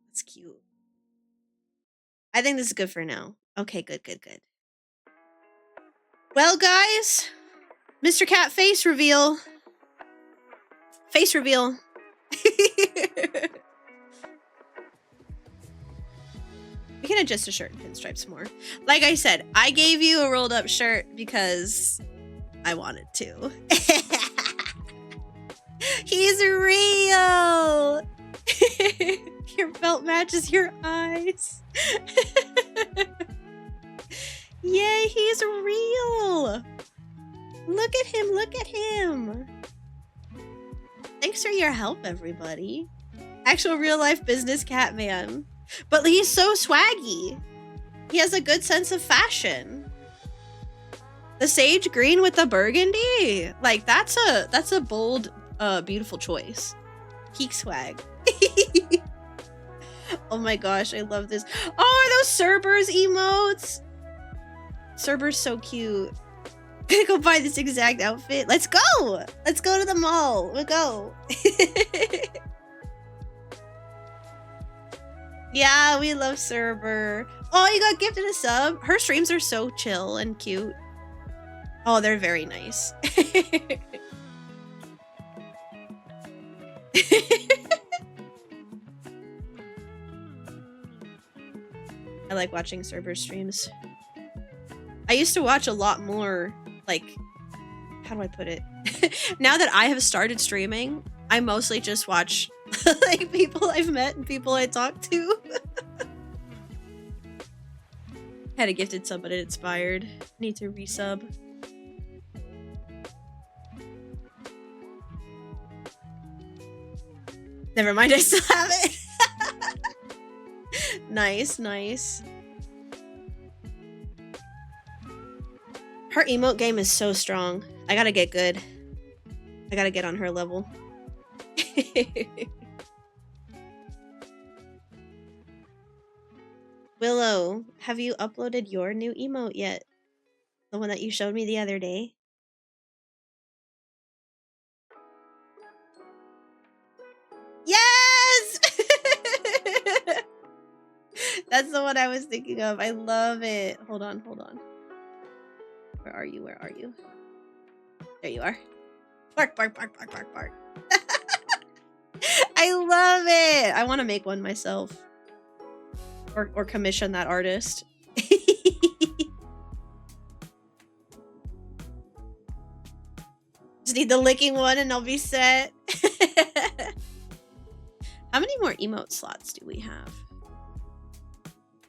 That's cute. I think this is good for now. Okay, good. Well, guys, Mr. Cat face reveal. Face reveal. We can adjust the shirt and pinstripes more. Like I said, I gave you a rolled up shirt because I wanted to. He's real! Your belt matches your eyes. Yay, he's real! Look at him! Thanks for your help, everybody. Actual real life business cat man. But he's so swaggy. He has a good sense of fashion. The sage green with the burgundy. Like, that's a bold, beautiful choice. Peak swag. Oh my gosh, I love this. Oh, are those Cerberus emotes? Cerberus so cute. I'm gonna go buy this exact outfit. Let's go! Let's go to the mall. We'll go. Yeah, we love Cerber. Oh, you got gifted a sub. Her streams are so chill and cute. Oh, they're very nice. I like watching Cerber streams. I used to watch a lot more, like, how do I put it? Now that I have started streaming, I mostly just watch like people I've met and people I talk to. Had a gifted sub, but it expired. Need to resub. Never mind, I still have it. Nice. Her emote game is so strong. I gotta get good. I gotta get on her level. Willow, have you uploaded your new emote yet? The one that you showed me the other day? Yes! That's the one I was thinking of. I love it. Hold on. Where are you? There you are. Bark. I love it. I want to make one myself. Or commission that artist. Just need the licking one and I'll be set. How many more emote slots do we have?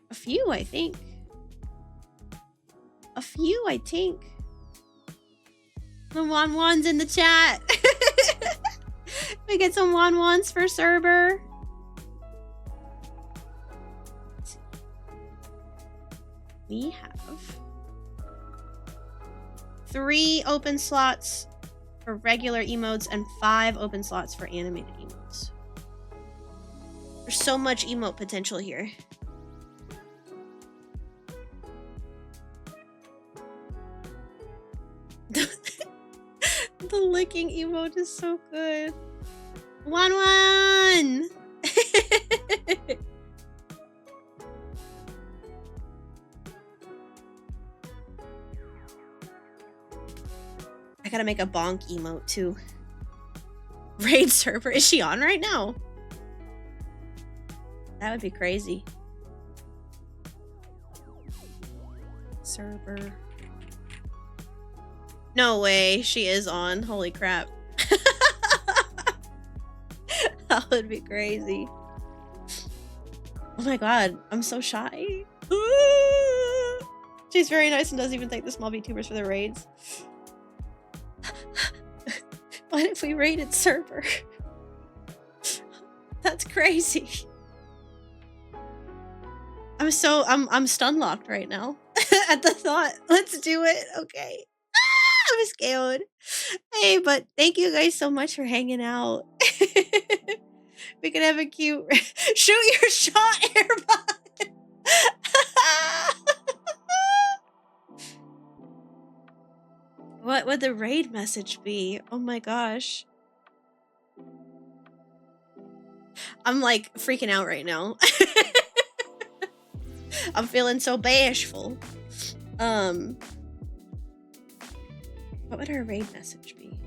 A few, I think. The ones in the chat. We get some ones for Cerber. we have 3 open slots for regular emotes and 5 open slots for animated emotes. There's so much emote potential here. The licking emote is so good. 1-1! I gotta make a bonk emote too. Raid server. Is she on right now? That would be crazy. Server. No way, she is on. Holy crap. That would be crazy. Oh my god, I'm so shy. She's very nice and doesn't even thank the small VTubers for their raids. What if we raided server? That's crazy. I'm stun locked right now at the thought. Let's do it. Okay. I'm scared. Hey, but thank you guys so much for hanging out. We can have a cute shoot your shot, Airbud. What would the raid message be? Oh my gosh. I'm like freaking out right now. I'm feeling so bashful. What would our raid message be?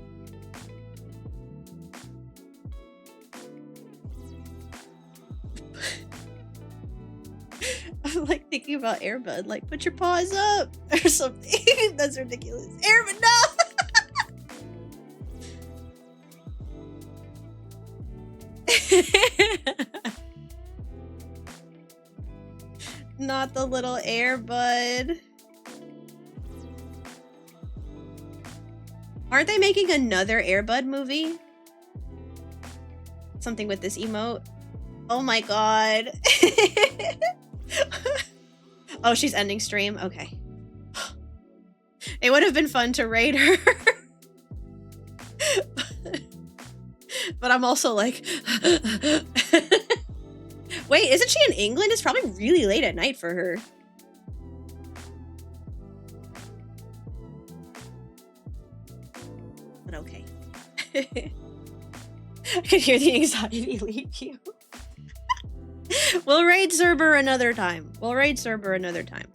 I'm like thinking about Airbud, like put your paws up or something. That's ridiculous. Airbud, no! Not the little Airbud. Aren't they making another Airbud movie? Something with this emote. Oh my god. Oh, she's ending stream? Okay. It would have been fun to raid her. But I'm also like... Wait, isn't she in England? It's probably really late at night for her. But okay. I could hear the anxiety leave you. We'll raid Cerber another time. We'll raid Cerber another time.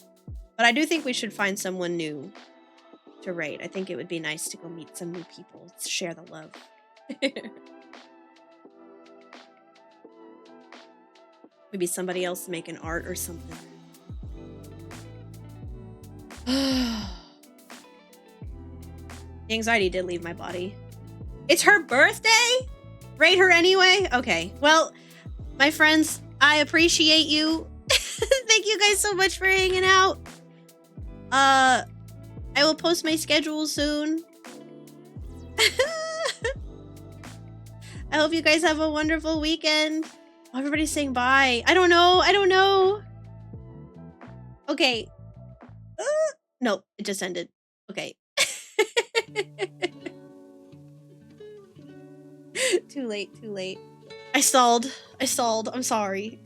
But I do think we should find someone new to raid. I think it would be nice to go meet some new people. To share the love. Maybe somebody else making art or something. The anxiety did leave my body. It's her birthday? Raid her anyway? Okay. Well, my friends, I appreciate you. Thank you guys so much for hanging out. I will post my schedule soon. I hope you guys have a wonderful weekend. Oh, everybody's saying bye. I don't know. I don't know. Okay. No, it just ended. Okay. Too late, too late. I stalled. I'm sorry.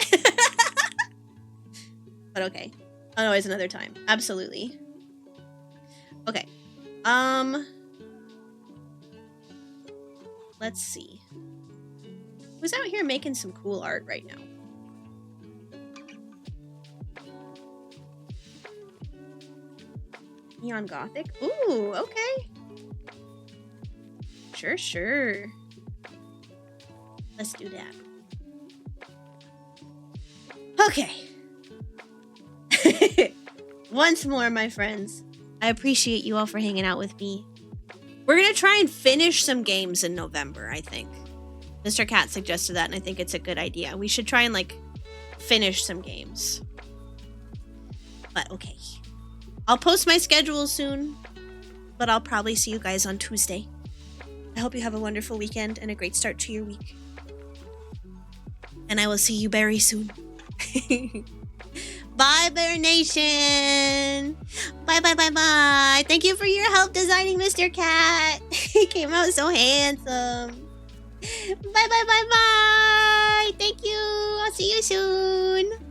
But okay. Otherwise another time. Absolutely. Okay. Let's see. Who's out here making some cool art right now? Neon Gothic? Ooh, okay. Sure. Let's do that. Okay. Once more, my friends, I appreciate you all for hanging out with me. We're gonna try and finish some games in November, I think. Mr. Cat suggested that, and I think it's a good idea. We should try and, like, finish some games. But, okay. I'll post my schedule soon, but I'll probably see you guys on Tuesday. I hope you have a wonderful weekend and a great start to your week. And I will see you very soon. Bye, Bear Nation. Bye, bye, bye, bye. Thank you for your help designing Mr. Cat. He came out so handsome. Bye, bye, bye, bye. Thank you. I'll see you soon.